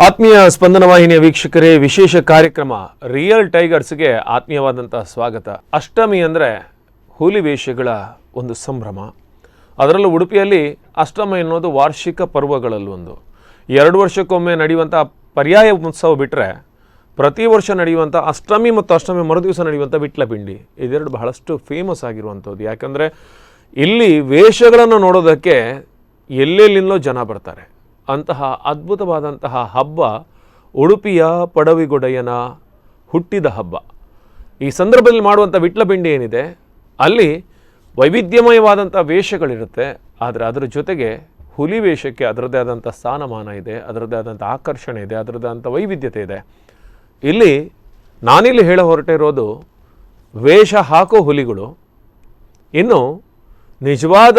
ಆತ್ಮೀಯ ಸ್ಪಂದನ ವಾಹಿನಿಯ ವೀಕ್ಷಕರೇ, ವಿಶೇಷ ಕಾರ್ಯಕ್ರಮ ರಿಯಲ್ ಟೈಗರ್ಸ್ಗೆ ಆತ್ಮೀಯವಾದಂತಹ ಸ್ವಾಗತ. ಅಷ್ಟಮಿ ಅಂದರೆ ಹುಲಿ ವೇಷಗಳ ಒಂದು ಸಂಭ್ರಮ. ಅದರಲ್ಲೂ ಉಡುಪಿಯಲ್ಲಿ ಅಷ್ಟಮಿ ಎನ್ನುವುದು ವಾರ್ಷಿಕ ಪರ್ವಗಳಲ್ಲೊಂದು. 2 ವರ್ಷಕ್ಕೊಮ್ಮೆ ನಡೆಯುವಂಥ ಪರ್ಯಾಯ ಉತ್ಸವ ಬಿಟ್ಟರೆ ಪ್ರತಿ ವರ್ಷ ನಡೆಯುವಂಥ ಅಷ್ಟಮಿ ಮತ್ತು ಅಷ್ಟಮಿ ಮರುದಿವಸ ನಡೆಯುವಂಥ ವಿಟ್ಲ ಪಿಂಡಿ ಇದೆರಡು ಬಹಳಷ್ಟು ಫೇಮಸ್ ಆಗಿರುವಂಥದ್ದು. ಯಾಕಂದರೆ ಇಲ್ಲಿ ವೇಷಗಳನ್ನು ನೋಡೋದಕ್ಕೆ ಎಲ್ಲೆಲ್ಲಿಂದಲೋ ಜನ ಬರ್ತಾರೆ. ಅಂತಹ ಅದ್ಭುತವಾದಂತಹ ಹಬ್ಬ ಉಡುಪಿಯ ಪಡವಿಗೊಡೆಯನ ಹುಟ್ಟಿದ ಹಬ್ಬ. ಈ ಸಂದರ್ಭದಲ್ಲಿ ಮಾಡುವಂಥ ವಿಟ್ಲಪಿಂಡಿ ಏನಿದೆ ಅಲ್ಲಿ ವೈವಿಧ್ಯಮಯವಾದಂಥ ವೇಷಗಳಿರುತ್ತೆ. ಆದರೆ ಅದರ ಜೊತೆಗೆ ಹುಲಿ ವೇಷಕ್ಕೆ ಅದರದ್ದೇ ಆದಂಥ ಸ್ಥಾನಮಾನ ಇದೆ, ಅದರದ್ದೇ ಆದಂಥ ಆಕರ್ಷಣೆ ಇದೆ, ಅದರದ್ದೇ ಆದಂಥ ವೈವಿಧ್ಯತೆ ಇದೆ. ಇಲ್ಲಿ ನಾನಿಲ್ಲಿ ಹೇಳ ಹೊರಟಿರೋದು ವೇಷ ಹಾಕೋ ಹುಲಿಗಳು, ಇನ್ನು ನಿಜವಾದ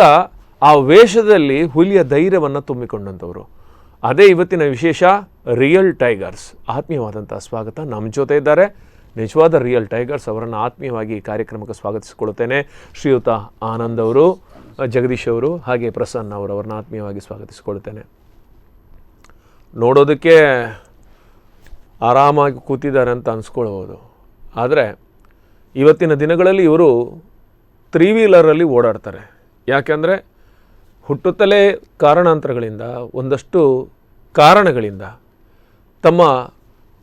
ಆ ವೇಷದಲ್ಲಿ ಹುಲಿಯ ಧೈರ್ಯವನ್ನು ತುಂಬಿಕೊಂಡಂಥವರು. ಅದೇ ಇವತ್ತಿನ ವಿಶೇಷ ರಿಯಲ್ ಟೈಗರ್ಸ್. ಆತ್ಮೀಯವಾದಂಥ ಸ್ವಾಗತ. ನಮ್ಮ ಜೊತೆ ಇದ್ದಾರೆ ನಿಜವಾದ ರಿಯಲ್ ಟೈಗರ್ಸ್. ಅವರನ್ನು ಆತ್ಮೀಯವಾಗಿ ಈ ಕಾರ್ಯಕ್ರಮಕ್ಕೆ ಸ್ವಾಗತಿಸಿಕೊಳ್ಳುತ್ತೇನೆ. ಶ್ರೀಯುತ ಆನಂದ್ ಅವರು, ಜಗದೀಶ್ ಅವರು, ಹಾಗೆ ಪ್ರಸನ್ನ ಅವರು, ಅವರನ್ನು ಆತ್ಮೀಯವಾಗಿ ಸ್ವಾಗತಿಸಿಕೊಳ್ಳುತ್ತೇನೆ. ನೋಡೋದಕ್ಕೆ ಆರಾಮಾಗಿ ಕೂತಿದ್ದಾರೆ ಅಂತ ಅನಿಸ್ಕೊಳ್ಬೋದು. ಆದರೆ ಇವತ್ತಿನ ದಿನಗಳಲ್ಲಿ ಇವರು 3 ವೀಲರಲ್ಲಿ ಓಡಾಡ್ತಾರೆ. ಯಾಕೆಂದರೆ ಹುಟ್ಟುತ್ತಲೇ ಕಾರಣಾಂತರಗಳಿಂದ, ಒಂದಷ್ಟು ಕಾರಣಗಳಿಂದ ತಮ್ಮ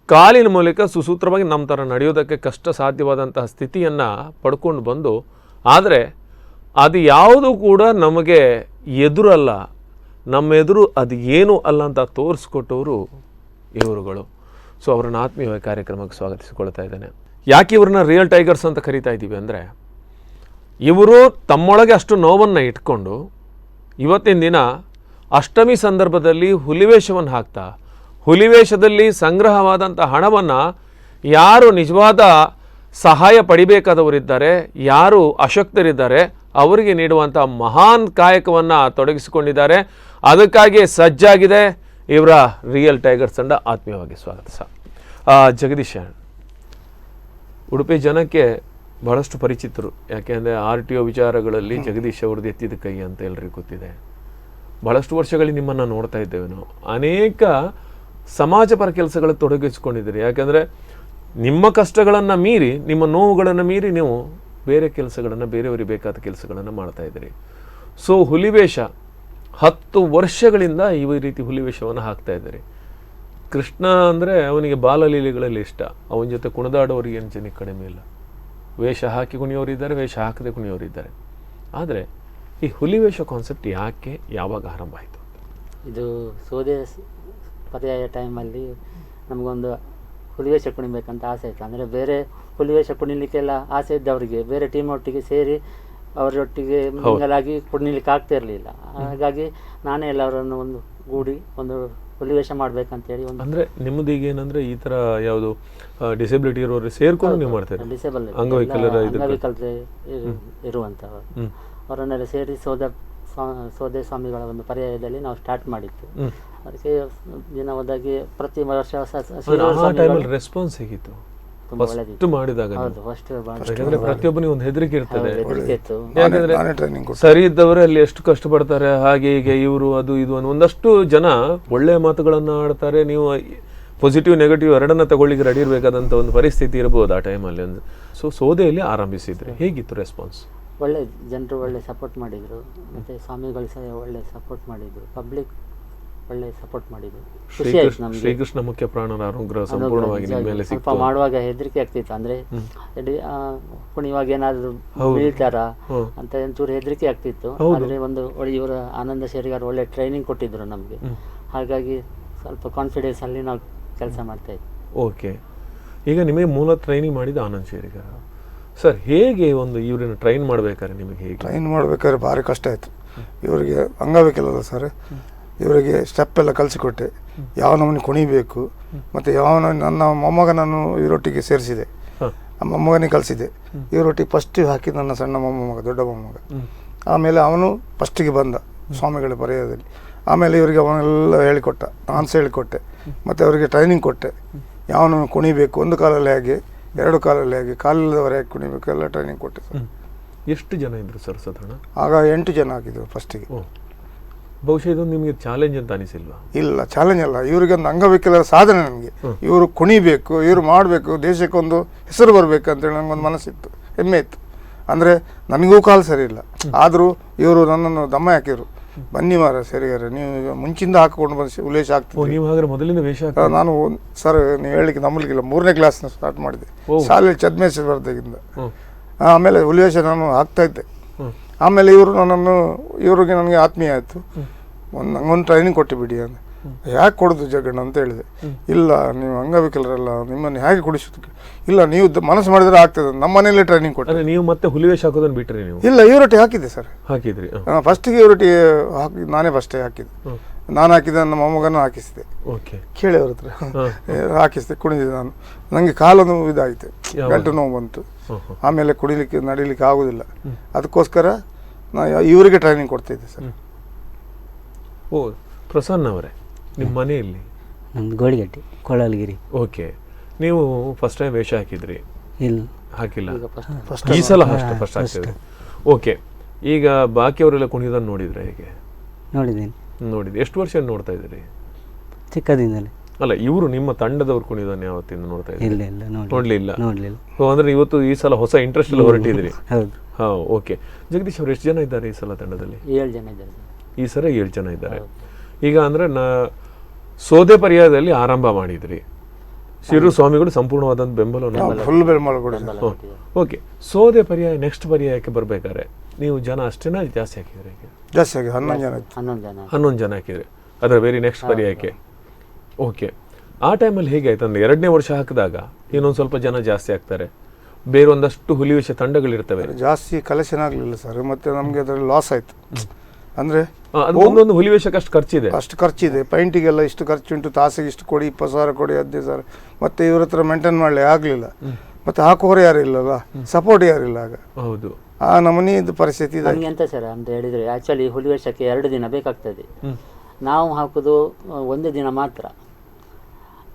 ಕಾಲಿನ ಮೂಲಕ ಸುಸೂತ್ರವಾಗಿ ನಮ್ಮ ಥರ ನಡೆಯೋದಕ್ಕೆ ಕಷ್ಟ ಸಾಧ್ಯವಾದಂತಹ ಸ್ಥಿತಿಯನ್ನು ಪಡ್ಕೊಂಡು ಬಂದು, ಆದರೆ ಅದು ಯಾವುದೂ ಕೂಡ ನಮಗೆ ಎದುರಲ್ಲ, ನಮ್ಮ ಎದುರು ಅದು ಏನೂ ಅಲ್ಲ ಅಂತ ತೋರಿಸ್ಕೊಟ್ಟವರು ಇವರುಗಳು. ಸೊ ಅವರನ್ನು ಆತ್ಮೀಯವಾಗಿ ಕಾರ್ಯಕ್ರಮಕ್ಕೆ ಸ್ವಾಗತಿಸಿಕೊಳ್ತಾ ಇದ್ದೇನೆ. ಯಾಕೆ ಇವ್ರನ್ನ ರಿಯಲ್ ಟೈಗರ್ಸ್ ಅಂತ ಕರಿತಾ ಇದ್ದೀವಿ ಅಂದರೆ, ಇವರು ತಮ್ಮೊಳಗೆ ಅಷ್ಟು ನೋವನ್ನು ಇಟ್ಕೊಂಡು ಇವತ್ತಿನ ದಿನ ಅಷ್ಟಮಿ ಸಂದರ್ಭದಲ್ಲಿ ಹುಲಿವೇಷವನ್ನು ಹಾಕ್ತಾ, ಹುಲಿವೇಷದಲ್ಲಿ ಸಂಗ್ರಹವಾದಂಥ ಹಣವನ್ನು ಯಾರು ನಿಜವಾದ ಸಹಾಯ ಪಡಿಬೇಕಾದವರಿದ್ದಾರೆ, ಯಾರು ಅಶಕ್ತರಿದ್ದಾರೆ ಅವರಿಗೆ ನೀಡುವಂಥ ಮಹಾನ್ ಕಾಯಕವನ್ನು ತೊಡಗಿಸಿಕೊಂಡಿದ್ದಾರೆ. ಅದಕ್ಕಾಗಿ ಸಜ್ಜಾಗಿದೆ ಇವರ ರಿಯಲ್ ಟೈಗರ್ಸ್ ತಂಡ. ಆತ್ಮೀಯವಾಗಿ ಸ್ವಾಗತ ಸರ್. ಜಗದೀಶ್, ಉಡುಪಿ ಜನಕ್ಕೆ ಬಹಳಷ್ಟು ಪರಿಚಿತರು. ಯಾಕೆಂದರೆ RTO ವಿಚಾರಗಳಲ್ಲಿ ಜಗದೀಶ್ ಅವ್ರದ್ದು ಎತ್ತಿದ ಕೈ ಅಂತ ಎಲ್ಲರಿಗೂ ಗೊತ್ತಿದೆ. ಬಹಳಷ್ಟು ವರ್ಷಗಳಲ್ಲಿ ನಿಮ್ಮನ್ನು ನೋಡ್ತಾ ಇದ್ದೇವೆ ನಾವು. ಅನೇಕ ಸಮಾಜಪರ ಕೆಲಸಗಳು ತೊಡಗಿಸ್ಕೊಂಡಿದ್ದೀರಿ. ಯಾಕೆಂದರೆ ನಿಮ್ಮ ಕಷ್ಟಗಳನ್ನು ಮೀರಿ, ನಿಮ್ಮ ನೋವುಗಳನ್ನು ಮೀರಿ ನೀವು ಬೇರೆ ಕೆಲಸಗಳನ್ನು, ಬೇರೆಯವರಿಗೆ ಬೇಕಾದ ಕೆಲಸಗಳನ್ನು ಮಾಡ್ತಾ ಇದ್ದೀರಿ. ಸೊ ಹುಲಿವೇಷ 10 ವರ್ಷಗಳಿಂದ ಈ ರೀತಿ ಹುಲಿವೇಷವನ್ನು ಹಾಕ್ತಾ ಇದ್ದೀರಿ. ಕೃಷ್ಣ ಅಂದರೆ ಅವನಿಗೆ ಬಾಲಲೀಲೆಗಳಲ್ಲಿ ಇಷ್ಟ. ಅವನ ಜೊತೆ ಕುಣಿದಾಡೋರಿಗೆ ಏನು ಜನಕ್ಕೆ ಕಡಿಮೆ ಇಲ್ಲ. ವೇಷ ಹಾಕಿ ಕುಣಿಯೋರಿದ್ದಾರೆ, ವೇಷ ಹಾಕದೆ ಕುಣಿಯೋರಿದ್ದಾರೆ. ಆದರೆ ಈ ಹುಲಿವೇಷ ಕಾನ್ಸೆಪ್ಟ್ ಯಾಕೆ, ಯಾವಾಗ ಆರಂಭ ಆಯಿತು? ಇದು ಸೋದೆ ಪರ್ಯಾಯ ಟೈಮಲ್ಲಿ ನಮಗೊಂದು ಹುಲಿವೇಷ ಕುಣಿಬೇಕಂತ ಆಸೆ ಇತ್ತು. ಅಂದರೆ ಬೇರೆ ಹುಲಿವೇಷ ಕುಣಿಲಿಕ್ಕೆಲ್ಲ ಆಸೆ ಇದ್ದವರಿಗೆ ಬೇರೆ ಟೀಮ್ ಒಟ್ಟಿಗೆ ಸೇರಿ ಅವರೊಟ್ಟಿಗೆ ಮಿಂಗಲಾಗಿ ಕುಣಿಲಿಕ್ಕೆ ಆಗ್ತಾ ಇರಲಿಲ್ಲ. ಹಾಗಾಗಿ ನಾನೇ ಎಲ್ಲವರನ್ನು ಒಂದು ಗೂಡಿ ಒಂದು ಹುಲಿವೇಷ ಮಾಡ್ಬೇಕಂತೇಳಿ ಒಂದು. ಅಂದರೆ ನಿಮ್ಮದು ಈಗ ಏನಂದರೆ ಈ ಥರ ಯಾವುದು ಡಿಸೇಬಿಲಿಟಿ ಇರೋರು ಸೇರ್ಕೊಂಡು ನೀವು ಮಾಡ್ತಾರೆ? ಡಿಸೇಬಲ್ ಅಂಗವೈಕಲ್ಯರ ಇರುವಂಥವ್ರು ಅವರನ್ನೆಲ್ಲ ಸೇರಿ ಸೋದೆ ಸ್ವಾಮಿಗಳ ಒಂದು ಪರ್ಯಾಯದಲ್ಲಿ ನಾವು ಸ್ಟಾರ್ಟ್ ಮಾಡಿತ್ತು. ಅದಕ್ಕೆ ದಿನ ಹೋದಾಗಿ ಪ್ರತಿ ವರ್ಷ ರೆಸ್ಪಾನ್ಸ್ ಹೇಗಿತ್ತು ಮಾಡಿದಾಗ? ಪ್ರತಿಯೊಬ್ಬನಿಗೆ ಒಂದು ಹೆದರಿಕೆ ಇರ್ತದೆ. ಯಾಕಂದ್ರೆ ಸರಿ ಇದ್ದವರೇ ಅಲ್ಲಿ ಎಷ್ಟು ಕಷ್ಟಪಡ್ತಾರೆ, ಹಾಗೆ ಹೀಗೆ ಇವರು ಅದು ಇದು ಅನ್ನೋ ಒಂದಷ್ಟು ಜನ ಒಳ್ಳೆಯ ಮಾತುಗಳನ್ನು ಆಡ್ತಾರೆ. ನೀವು ಪಾಸಿಟಿವ್ ನೆಗೆಟಿವ್ ಎರಡನ್ನ ತಗೊಳ್ಳಿಕ್ಕೆ ರೆಡಿ ಇರಬೇಕಾದಂಥ ಒಂದು ಪರಿಸ್ಥಿತಿ ಇರ್ಬೋದು ಆ ಟೈಮಲ್ಲಿ. ಸೊ ಸೋದೆಯಲ್ಲಿ ಆರಂಭಿಸಿದ್ರಿ, ಹೇಗಿತ್ತು ರೆಸ್ಪಾನ್ಸ್? ಒಳ್ಳೆ ಜನರು ಒಳ್ಳೆ ಸಪೋರ್ಟ್ ಮಾಡಿದರು, ಮತ್ತು ಸ್ವಾಮಿಗಳು ಸಹ ಒಳ್ಳೆ ಸಪೋರ್ಟ್ ಮಾಡಿದರು, ಪಬ್ಲಿಕ್ ಒಳ್ಳೆ ಸಪೋರ್ಟ್ ಮಾಡಿದ್ರು. ಖುಷಿ ಆಯ್ತು ನಮಗೆ. ಶ್ರೀಕೃಷ್ಣ ಮುಖ್ಯ ಪ್ರಾಣರ ಅನುಗ್ರಹ ಸಂಪೂರ್ಣವಾಗಿ ನಿಮ್ಮ ಮೇಲೆ ಸಿಕ್ತು. ಸ್ವಲ್ಪ ಮಾಡುವಾಗ ಹೆದರಿಕೆ ಆಗ್ತಿತ್ತು. ಅಂದರೆ ಕುಣಿಯುವಾಗ ಏನಾದರೂ ಬೀಳ್ತಾರ ಅಂತ ಒಂಚೂರು ಹೆದರಿಕೆ ಆಗ್ತಿತ್ತು. ಆದರೆ ಒಂದು ಇವರ ಆನಂದ ಶೇರಿಗಾರ್ ಒಳ್ಳೆ ಟ್ರೈನಿಂಗ್ ಕೊಟ್ಟಿದ್ರು ನಮಗೆ. ಹಾಗಾಗಿ ಸ್ವಲ್ಪ ಕಾನ್ಫಿಡೆನ್ಸ್ ಅಲ್ಲಿ ನಾವು ಕೆಲಸ ಮಾಡ್ತಾ ಇದ್ವಿ. ಓಕೆ, ಈಗ ನಿಮಗೆ ಮೂಲ ಟ್ರೈನಿಂಗ್ ಮಾಡಿದ ಆನಂದ್ ಶೇರಿಗಾರ್ ಸರ್. ಹೇಗೆ ಒಂದು ಇವ್ರನ್ನ ಟ್ರೈನ್ ಮಾಡ್ಬೇಕಾದ್ರೆ ನಿಮಗೆ ಹೇಗೆ ಟ್ರೈನ್ ಮಾಡ್ಬೇಕಾದ್ರೆ ಭಾರಿ ಕಷ್ಟ ಆಯಿತು. ಇವರಿಗೆ ಅಂಗವಿಕಲಲ್ಲ ಸರ್, ಇವರಿಗೆ ಸ್ಟೆಪ್ ಎಲ್ಲ ಕಲಿಸಿಕೊಟ್ಟೆ, ಯಾವ ನಮ್ಮನ್ನು ಕುಣಿಬೇಕು, ಮತ್ತು ಯಾವ ನನ್ನ ಮೊಮ್ಮಗನನ್ನು ಇವರೊಟ್ಟಿಗೆ ಸೇರಿಸಿದೆ, ನಮ್ಮ ಮೊಮ್ಮಗನಿಗೆ ಕಲಿಸಿದೆ. ಇವರೊಟ್ಟಿಗೆ ಫಸ್ಟ್ ಹಾಕಿ ನನ್ನ ಸಣ್ಣ ಮೊಮ್ಮಗ, ದೊಡ್ಡ ಮೊಮ್ಮಗ. ಆಮೇಲೆ ಅವನು ಫಸ್ಟಿಗೆ ಬಂದ ಸ್ವಾಮಿಗಳ ಪರ್ಯಾಯದಲ್ಲಿ. ಆಮೇಲೆ ಇವರಿಗೆ ಅವನೆಲ್ಲ ಹೇಳಿಕೊಟ್ಟ, ನಾನು ಸಹ ಹೇಳಿಕೊಟ್ಟೆ, ಮತ್ತು ಅವರಿಗೆ ಟ್ರೈನಿಂಗ್ ಕೊಟ್ಟೆ. ಯಾವನು ಕುಣಿಬೇಕು, ಒಂದು ಕಾಲಲ್ಲಿ ಹೇಗೆ, 2 ಕಾಲಲ್ಲಿ ಹೇಗೆ, ಕಾಲಿಲ್ಲದವರೆ ಹೇಗೆ ಕುಣಿಬೇಕು ಎಲ್ಲ ಟ್ರೈನಿಂಗ್ ಕೊಟ್ಟೆ ಸರ್. ಎಷ್ಟು ಜನ ಇದ್ರು ಸರ್ ಸಾಧಾರಣ? ಆಗ 8 ಜನ ಆಗಿದ್ರು ಫಸ್ಟಿಗೆ. ಬಹುಶಃ ಇದೊಂದು ನಿಮಗೆ ಚಾಲೆಂಜ್ ಅಂತ ಅನಿಸಿಲ್ವಾ? ಇಲ್ಲ, ಚಾಲೆಂಜ್ ಅಲ್ಲ, ಇವರಿಗೆ ಒಂದು ಅಂಗವಿಕಲರ ಸಾಧನೆ ನನಗೆ. ಇವರು ಕುಣಿಬೇಕು, ಇವರು ಮಾಡಬೇಕು, ದೇಶಕ್ಕೊಂದು ಹೆಸರು ಬರಬೇಕು ಅಂತೇಳಿ ನನಗೊಂದು ಮನಸ್ಸಿತ್ತು, ಹೆಮ್ಮೆ ಇತ್ತು. ಅಂದರೆ ನನಗೂ ಕಾಲು ಸರಿ ಇಲ್ಲ, ಆದರೂ ಇವರು ನನ್ನನ್ನು ದಮ್ಮ ಹಾಕಿದರು. ಬನ್ನಿ ಮಾರ ಸರಿಗಾರೆ, ನೀವು ಮುಂಚಿಂದ ಹಾಕಿಕೊಂಡು ಬಂದು ಉಲ್ಲೇಶ ಆಗ್ತದೆ. ನೀವು ಹಾಗಾದ್ರೆ ಮೊದಲಿಂದ ವೇಷ ನಾನು ಸರ್ ನೀವು ಹೇಳಲಿಕ್ಕೆ ನಂಬಲಿಕ್ಕಿಲ್ಲ, 3ನೇ ಕ್ಲಾಸ್ನ ಸ್ಟಾರ್ಟ್ ಮಾಡಿದೆ ಶಾಲೆಯಲ್ಲಿ ಛದ್ಮೇಶ್ವರದಾಗಿಂದ. ಆಮೇಲೆ ಹುಲಿವೇಷ ನಾನು ಹಾಕ್ತಾಯಿದ್ದೆ. ಆಮೇಲೆ ಇವ್ರಿಗೆ ನನಗೆ ಆತ್ಮೀಯ ಆಯಿತು. ನಂಗೊಂದು ಟ್ರೈನಿಂಗ್ ಕೊಟ್ಟುಬಿಡಿ ಅಂತ. ಯಾಕೆ ಕೊಡೋದು ಜಗಣ್ಣ ಅಂತ ಹೇಳಿದೆ. ಇಲ್ಲ, ನೀವು ಅಂಗವಿಕಲರಲ್ಲ, ನಿಮ್ಮನ್ನು ಹೇಗೆ ಕೊಡಿಸೋದಕ್ಕೆ ಇಲ್ಲ, ನೀವು ಮನಸ್ಸು ಮಾಡಿದ್ರೆ ಆಗ್ತದೆ. ನಮ್ಮ ಮನೆಯಲ್ಲೇ ಟ್ರೈನಿಂಗ್ ಕೊಟ್ಟರೆ. ನೀವು ಮತ್ತೆ ಹುಲಿವೇಷ ಹಾಕೋದನ್ನು ಬಿಟ್ಟರೆ ನೀವು? ಇಲ್ಲ, ಇವರೊಟ್ಟಿಗೆ ಹಾಕಿದ್ದೆ ಸರ್. ಹಾಕಿದ್ರಿ? ಫಸ್ಟಿಗೆ ಇವರೊಟ್ಟಿಗೆ ಹಾಕಿ ನಾನೇ ಫಸ್ಟೇ ಹಾಕಿದ್ದೆ. ನಾನು ಹಾಕಿದ್ದೆ, ನನ್ನ ಮೊಮ್ಮಗನೂ ಹಾಕಿಸಿದೆ. ಕೇಳಿ ಅವ್ರ ಹತ್ರ ಹಾಕಿಸಿದೆ, ಕುಣಿದಿದ್ದೆ ನಾನು. ನನಗೆ ಕಾಲೊಂದು ಇದಾಯಿತು, ಗಂಟು ನೋವು ಬಂತು. ಆಮೇಲೆ ನಡಿಲಿಕ್ಕೆ ಆಗೋದಿಲ್ಲ. ಅದಕ್ಕೋಸ್ಕರ ನಾ ಇವರಿಗೆ ಟ್ರೈನಿಂಗ್ ಕೊಡ್ತಾಯಿದ್ದೆ ಸರ್. ಓ, ಪ್ರಸನ್ನ ಅವರೇ, ನಿಮ್ಮ ಮನೆಯಲ್ಲಿ? ನಮ್ದು ಗೋಳಿಗಟ್ಟಿ, ಕೊಳ್ಳಲ್ಗಿರಿ. ಓಕೆ, ನೀವು ಫಸ್ಟ್ ಟೈಮ್ ವೇಷ ಹಾಕಿದ್ರಿ? ಇಲ್ಲ, ಹಾಕಿಲ್ಲ. ಈ ಸಲ ಫಸ್ಟ್ ಹಾಕಿದ್ರಿ. ಓಕೆ, ಈಗ ಬಾಕಿಯವರೆಲ್ಲ ಕುಣಿಯೋದನ್ನು ನೋಡಿದ್ರೆ ಹೇಗೆ? ನೋಡಿದ್ದೀನಿ. ಎಷ್ಟು ವರ್ಷ ನೋಡ್ತಾ ಇದ್ದೀರಿ? ಚಿಕ್ಕದಿಂದಲೇ. ಅಲ್ಲ, ಇವರು ನಿಮ್ಮ ತಂಡದವ್ರು ಕುಣಿಯೋದನ್ನು ಯಾವತ್ತಿಂದ ನೋಡ್ತಾ ಇದ್ದೀರಿ? ಇಲ್ಲ, ನೋಡಲಿಲ್ಲ. ನೋಡಲಿಲ್ಲ. ಅಂದರೆ ಇವತ್ತು ಈ ಸಲ ಹೊಸ ಇಂಟ್ರೆಸ್ಟ್ ಎಲ್ಲ ಹೊರಟಿದ್ರಿ? ಹೌದು. ಹಾಂ, ಓಕೆ. ಜಗದೀಶ್ ಅವರು ಎಷ್ಟು ಜನ ಇದ್ದಾರೆ ಈ ಸಲ ತಂಡದಲ್ಲಿ? 7 ಜನ ಇದ್ದಾರೆ. ಈ ಸಲ 7 ಜನ ಇದ್ದಾರೆ. ಈಗ ಅಂದರೆ ಸೋದೆ ಪರ್ಯಾಯದಲ್ಲಿ ಆರಂಭ ಮಾಡಿದ್ರಿ. ಶಿರು ಸ್ವಾಮಿಗಳು ಸಂಪೂರ್ಣವಾದಂಥ ಬೆಂಬಲ. ಓಕೆ, ಸೋದೆ ಪರ್ಯಾಯ ನೆಕ್ಸ್ಟ್ ಪರ್ಯಾಯಕ್ಕೆ ಬರ್ಬೇಕಾದ್ರೆ ನೀವು ಜನ ಅಷ್ಟೇನಾ ಜಾಸ್ತಿ ಹಾಕಿದ್ರಿ? ಜಾಸ್ತಿ ಆಗಿ 11 ಜನ ಹಾಕಿದ್ರಿ ಅದರ ವೆರಿ ನೆಕ್ಸ್ಟ್ ಪರ್ಯಾಯಕ್ಕೆ. ಓಕೆ, ಆ ಟೈಮಲ್ಲಿ ಹೇಗೆ ಆಯ್ತು ಅಂದರೆ 2ನೇ ವರ್ಷ ಹಾಕಿದಾಗ ಇನ್ನೊಂದು ಸ್ವಲ್ಪ ಜನ ಜಾಸ್ತಿ ಆಗ್ತಾರೆ, ಬೇರೆ ಒಂದಷ್ಟು ಹುಲಿವೇಷ ತಂಡಗಳಿರ್ತವೆ. ಜಾಸ್ತಿ ಕಲೆಕ್ಷನ್ ಆಗಲಿಲ್ಲ ಸರ್, ಮತ್ತು ನಮಗೆ ಅದರಲ್ಲಿ ಲಾಸ್ ಆಯಿತು. ಅಂದರೆ ಒಂದೊಂದು ಹುಲಿವೇಷಕ್ಕೆ ಅಷ್ಟು ಖರ್ಚಿದೆ. ಪೈಂಟಿಗೆಲ್ಲ ಇಷ್ಟು ಖರ್ಚುಂಟು, ತಾಸಿಗೆ ಇಷ್ಟು ಕೊಡಿ, 20,000 ಕೊಡಿ, 15,000. ಮತ್ತು ಇವ್ರ ಹತ್ರ ಮೇಂಟೈನ್ ಮಾಡಲಿ ಆಗಲಿಲ್ಲ. ಮತ್ತು ಹಾಕೋರು ಯಾರು ಇಲ್ಲಲ್ಲ, ಸಪೋರ್ಟ್ ಯಾರಿಲ್ಲ ಆಗ. ಹೌದು, ಆ ನಮೂನಿದು ಪರಿಸ್ಥಿತಿ ಇದೆ. ಎಂತ ಸರ್ ಅಂತ ಹೇಳಿದರೆ, ಆ್ಯಕ್ಚುಲಿ ಹುಲಿವೇಷಕ್ಕೆ 2 ದಿನ ಬೇಕಾಗ್ತದೆ. ನಾವು ಹಾಕೋದು 1 ದಿನ ಮಾತ್ರ.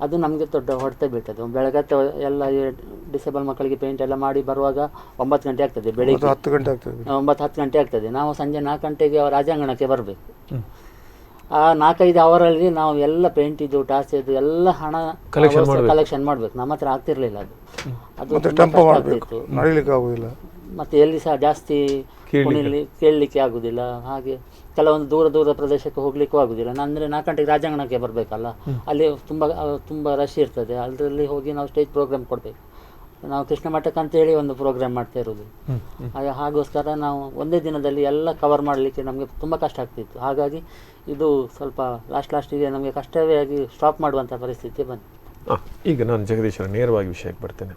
ಅದು ನಮಗೆ ದೊಡ್ಡ ಹೊಡೆತ ಬೀಳ್ತದೆ. ಬೆಳಗತ್ತೆ ಎಲ್ಲ ಡಿಸೇಬಲ್ ಮಕ್ಕಳಿಗೆ ಪೇಂಟ್ ಎಲ್ಲ ಮಾಡಿ ಬರುವಾಗ 9 ಗಂಟೆ ಆಗ್ತದೆ, ಬೆಳಿಗ್ಗೆ 10 ಗಂಟೆ ಆಗ್ತದೆ, 9-10 ಗಂಟೆ ಆಗ್ತದೆ. ನಾವು ಸಂಜೆ 4 ಗಂಟೆಗೆ ರಾಜಾಂಗಣಕ್ಕೆ ಬರಬೇಕು. ಆ 4-5 ಅವರಲ್ಲಿ ನಾವು ಎಲ್ಲ ಪೇಂಟಿದ್ದು, ಟಾಸಿದ್ದು ಎಲ್ಲ ಹಣ ಕಲೆಕ್ಷನ್ ಮಾಡಬೇಕು. ನಮ್ಮ ಹತ್ರ ಆಗ್ತಿರ್ಲಿಲ್ಲ ಅದು ನಡೀಲಿಕ್ಕೆ ಆಗುದಿಲ್ಲ. ಮತ್ತು ಎಲ್ಲಿ ಸಹ ಜಾಸ್ತಿ ಕೇಳಲಿಕ್ಕೆ ಆಗುದಿಲ್ಲ. ಹಾಗೆ ಕೆಲವೊಂದು ದೂರ ಪ್ರದೇಶಕ್ಕೆ ಹೋಗ್ಲಿಕ್ಕೂ ಆಗುದಿಲ್ಲ. ಅಂದರೆ 4 ಗಂಟೆಗೆ ರಾಜಾಂಗಣಕ್ಕೆ ಬರಬೇಕಲ್ಲ, ಅಲ್ಲಿ ತುಂಬ ರಶ್ ಇರ್ತದೆ. ಅದರಲ್ಲಿ ಹೋಗಿ ನಾವು ಸ್ಟೇಜ್ ಪ್ರೋಗ್ರಾಮ್ ಕೊಡಬೇಕು. ನಾವು ಕೃಷ್ಣ ಮಠಕ್ಕೆ ಅಂತೇಳಿ ಒಂದು ಪ್ರೋಗ್ರಾಮ್ ಮಾಡ್ತಾ ಇರೋದು. ಹಾಗೋಸ್ಕರ ನಾವು ಒಂದೇ ದಿನದಲ್ಲಿ ಎಲ್ಲ ಕವರ್ ಮಾಡಲಿಕ್ಕೆ ನಮಗೆ ತುಂಬ ಕಷ್ಟ ಆಗ್ತಿತ್ತು. ಹಾಗಾಗಿ ಇದು ಸ್ವಲ್ಪ ಲಾಸ್ಟಿಗೆ ನಮಗೆ ಕಷ್ಟವೇ ಆಗಿ ಸ್ಟಾಪ್ ಮಾಡುವಂಥ ಪರಿಸ್ಥಿತಿ ಬಂತು. ಈಗ ನಾನು ಜಗದೀಶ್ವರ ನೇರವಾಗಿ ವಿಷಯಕ್ಕೆ ಬರ್ತೇನೆ.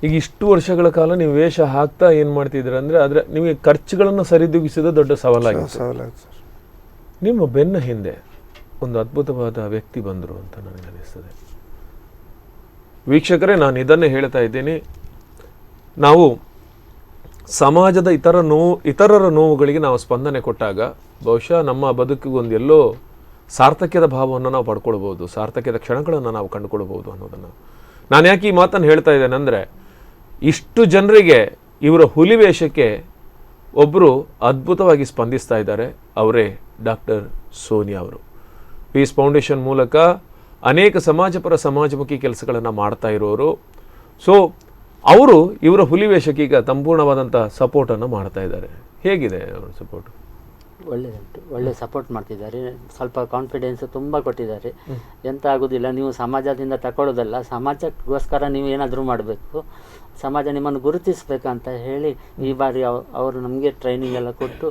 ಈಗ ಇಷ್ಟು ವರ್ಷಗಳ ಕಾಲ ನೀವು ವೇಷ ಹಾಕ್ತಾ ಏನು ಮಾಡ್ತಿದ್ದೀರ ಅಂದರೆ, ಆದರೆ ನಿಮಗೆ ಖರ್ಚುಗಳನ್ನು ಸರಿದೂಗಿಸಿದ ದೊಡ್ಡ ಸವಾಲಾಗಿತ್ತು. ನಿಮ್ಮ ಬೆನ್ನ ಹಿಂದೆ ಒಂದು ಅದ್ಭುತವಾದ ವ್ಯಕ್ತಿ ಬಂದರು ಅಂತ ನನಗೆ ಅನಿಸ್ತದೆ. ವೀಕ್ಷಕರೇ, ನಾನು ಇದನ್ನೇ ಹೇಳ್ತಾ ಇದ್ದೀನಿ, ನಾವು ಸಮಾಜದ ಇತರರ ನೋವುಗಳಿಗೆ ನಾವು ಸ್ಪಂದನೆ ಕೊಟ್ಟಾಗ ಬಹುಶಃ ನಮ್ಮ ಬದುಕಿಗೆ ಒಂದು ಎಲ್ಲೋ ಸಾರ್ಥಕ್ಯದ ಭಾವವನ್ನು ನಾವು ಪಡ್ಕೊಳ್ಬೋದು, ಸಾರ್ಥಕ್ಯದ ಕ್ಷಣಗಳನ್ನು ನಾವು ಕಂಡುಕೊಳ್ಬೋದು ಅನ್ನೋದನ್ನು. ನಾನು ಯಾಕೆ ಈ ಮಾತನ್ನು ಹೇಳ್ತಾ ಇದ್ದೇನೆ ಅಂದರೆ, ಇಷ್ಟು ಜನರಿಗೆ ಇವರ ಹುಲಿವೇಷಕ್ಕೆ ಒಬ್ಬರು ಅದ್ಭುತವಾಗಿ ಸ್ಪಂದಿಸ್ತಾ ಇದ್ದಾರೆ. ಅವರೇ ಡಾಕ್ಟರ್ ಸೋನಿಯಾ ಅವರು. ಪೀಸ್ ಫೌಂಡೇಶನ್ ಮೂಲಕ ಅನೇಕ ಸಮಾಜಪರ ಸಮಾಜಮುಖಿ ಕೆಲಸಗಳನ್ನು ಮಾಡ್ತಾ ಇರೋರು. ಸೊ ಅವರು ಇವರ ಹುಲಿವೇಷಕ್ಕೆ ಈಗ ಸಂಪೂರ್ಣವಾದಂಥ ಸಪೋರ್ಟನ್ನು ಮಾಡ್ತಾ ಇದ್ದಾರೆ. ಹೇಗಿದೆ ಅವರ ಸಪೋರ್ಟ್? ಒಳ್ಳೆ ಸಪೋರ್ಟ್ ಮಾಡ್ತಿದ್ದಾರೆ. ಸ್ವಲ್ಪ ಕಾನ್ಫಿಡೆನ್ಸ್ ತುಂಬ ಕೊಟ್ಟಿದ್ದಾರೆ. ಎಂತ ಆಗೋದಿಲ್ಲ, ನೀವು ಸಮಾಜದಿಂದ ತಗೊಳ್ಳೋದಲ್ಲ, ಸಮಾಜಕ್ಕೋಸ್ಕರ ನೀವು ಏನಾದರೂ ಮಾಡಬೇಕು, ಸಮಾಜ ನಿಮ್ಮನ್ನು ಗುರುತಿಸಬೇಕಂತ ಹೇಳಿ ಈ ಬಾರಿ ಅವರು ನಮಗೆ ಟ್ರೈನಿಂಗ್ ಎಲ್ಲ ಕೊಟ್ಟು,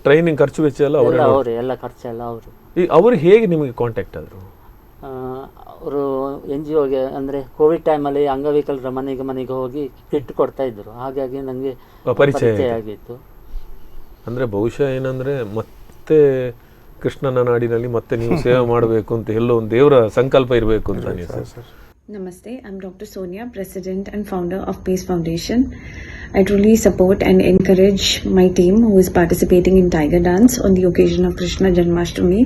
ಟ್ರೈನಿಂಗ್ ಖರ್ಚು ವೆಚ್ಚ ಎಲ್ಲ ಅವರೇ, ಎಲ್ಲ ಖರ್ಚೆಲ್ಲ ಅವರು. ಅವರು ಹೇಗೆ ನಿಮಗೆ ಕಾಂಟ್ಯಾಕ್ಟ್ ಆದರು? ಅವರು NGOಗೆ ಅಂದರೆ ಕೋವಿಡ್ ಟೈಮಲ್ಲಿ ಅಂಗವಿಕಲರ ಮನೆಗೆ ಹೋಗಿ ಕಿಟ್ ಕೊಡ್ತಾ ಇದ್ರು. ಹಾಗಾಗಿ ನನಗೆ ಪರಿಚಯ ಆಗಿತ್ತು. ಅಂದರೆ ಬಹುಶಃ ಏನಂದರೆ ಮತ್ತೆ ಕೃಷ್ಣನ ನಾಡಿನಲ್ಲಿ ಮತ್ತೆ ನೀವು ಸೇವೆ ಮಾಡಬೇಕು ಅಂತ ಎಲ್ಲೋ ಒಂದು ದೇವರ ಸಂಕಲ್ಪ ಇರಬೇಕು ಅಂತ ಅನಿಸ್ತದೆ. Namaste, I'm Dr. Sonia, President and founder of Peace Foundation. I truly support and encourage my team who is participating in Tiger Dance on the occasion of Krishna Janmashtami.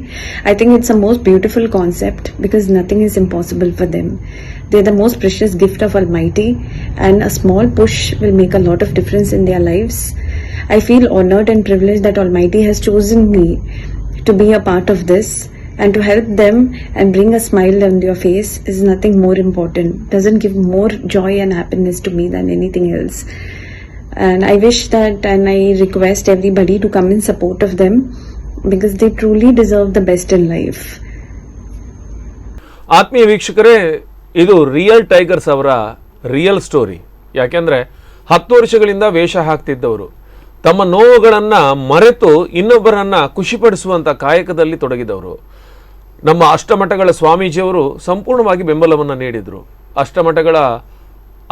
I think it's a most beautiful concept because nothing is impossible for them. They're the most precious gift of Almighty, and a small push will make a lot of difference in their lives. I feel honored and privileged that Almighty has chosen me to be a part of this. And to help them and bring a smile on their face is nothing more important. Doesn't give more joy and happiness to me than anything else. And I wish that, and I request everybody to come in support of them because they truly deserve the best in life. ಆತ್ಮೀಯ ವೀಕ್ಷಕರೇ, ಇದು real tigers ಅವರ real story. ಯಾಕೆಂದರೆ 10 ವರ್ಷಗಳಿಂದ ವೇಷ ಹಾಕ್ತಿದ್ದವರು ತಮ್ಮ ನೋವುಗಳನ್ನು ಮರೆತು ಇನ್ನೊಬ್ಬರನ್ನು ಖುಷಿಪಡಿಸುವಂಥ ಕಾಯಕದಲ್ಲಿ ತೊಡಗಿದವರು. ನಮ್ಮ ಅಷ್ಟಮಠಗಳ ಸ್ವಾಮೀಜಿಯವರು ಸಂಪೂರ್ಣವಾಗಿ ಬೆಂಬಲವನ್ನು ನೀಡಿದರು. ಅಷ್ಟಮಠಗಳ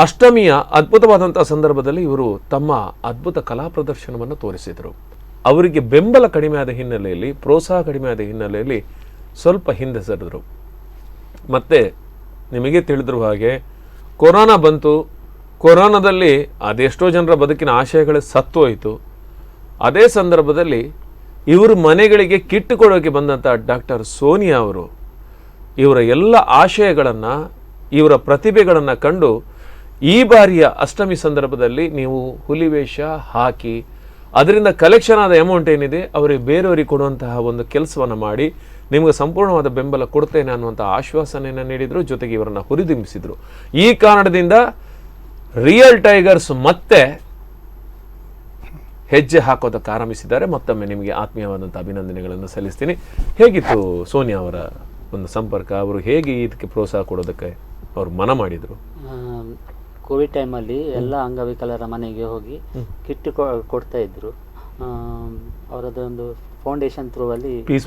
ಅಷ್ಟಮಿಯ ಅದ್ಭುತವಾದಂಥ ಸಂದರ್ಭದಲ್ಲಿ ಇವರು ತಮ್ಮ ಅದ್ಭುತ ಕಲಾ ಪ್ರದರ್ಶನವನ್ನು ತೋರಿಸಿದರು. ಅವರಿಗೆ ಬೆಂಬಲ ಕಡಿಮೆ ಆದ ಹಿನ್ನೆಲೆಯಲ್ಲಿ, ಪ್ರೋತ್ಸಾಹ ಕಡಿಮೆ ಆದ ಹಿನ್ನೆಲೆಯಲ್ಲಿ ಸ್ವಲ್ಪ ಹಿಂದೆ ಸರಿದರು. ಮತ್ತು ನಿಮಗೆ ತಿಳಿದಿರುವ ಹಾಗೆ ಕೊರೋನಾ ಬಂತು. ಕೊರೋನಾದಲ್ಲಿ ಅದೆಷ್ಟೋ ಜನರ ಬದುಕಿನ ಆಶಯಗಳು ಸತ್ತೋಯಿತು. ಅದೇ ಸಂದರ್ಭದಲ್ಲಿ ಇವರು ಮನೆಗಳಿಗೆ ಕಿಟ್ ಕೊಡೋಕ್ಕೆ ಬಂದಂಥ ಡಾಕ್ಟರ್ ಸೋನಿಯಾ ಅವರು ಇವರ ಎಲ್ಲ ಆಶಯಗಳನ್ನು, ಇವರ ಪ್ರತಿಭೆಗಳನ್ನು ಕಂಡು ಈ ಬಾರಿಯ ಅಷ್ಟಮಿ ಸಂದರ್ಭದಲ್ಲಿ ನೀವು ಹುಲಿವೇಷ ಹಾಕಿ ಅದರಿಂದ ಕಲೆಕ್ಷನ್ ಆದ ಅಮೌಂಟ್ ಏನಿದೆ ಅವರಿಗೆ ಬೇರೆಯವರಿಗೆ ಕೊಡುವಂತಹ ಒಂದು ಕೆಲಸವನ್ನು ಮಾಡಿ ನಿಮಗೆ ಸಂಪೂರ್ಣವಾದ ಬೆಂಬಲ ಕೊಡ್ತೇನೆ ಅನ್ನುವಂಥ ಆಶ್ವಾಸನೆಯನ್ನು ನೀಡಿದರು. ಜೊತೆಗೆ ಇವರನ್ನು ಹುರಿದುಂಬಿಸಿದರು. ಈ ಕಾರಣದಿಂದ ರಿಯಲ್ ಟೈಗರ್ಸ್ ಮತ್ತೆ ಹೆಜ್ಜೆ ಹಾಕೋದಕ್ಕೆ ಆರಂಭಿಸಿದ್ದಾರೆ. ಮತ್ತೊಮ್ಮೆ ನಿಮಗೆ ಆತ್ಮೀಯವಾದಂಥ ಅಭಿನಂದನೆಗಳನ್ನು ಸಲ್ಲಿಸ್ತೀನಿ. ಹೇಗಿತ್ತು ಸೋನಿಯಾ ಅವರ ಒಂದು ಸಂಪರ್ಕ? ಅವರು ಹೇಗೆ ಇದಕ್ಕೆ ಪ್ರೋತ್ಸಾಹ ಕೊಡೋದಕ್ಕೆ ಅವರು ಮನ ಮಾಡಿದರು? ಕೋವಿಡ್ ಟೈಮಲ್ಲಿ ಎಲ್ಲ ಅಂಗವಿಕಲರ ಮನೆಗೆ ಹೋಗಿ ಕಿಟ್ ಕೊಡ್ತಾ ಇದ್ರು. ಅವರದೊಂದು ಫೌಂಡೇಶನ್ ಥ್ರೂ ಅಲ್ಲಿ, ಪೀಸ್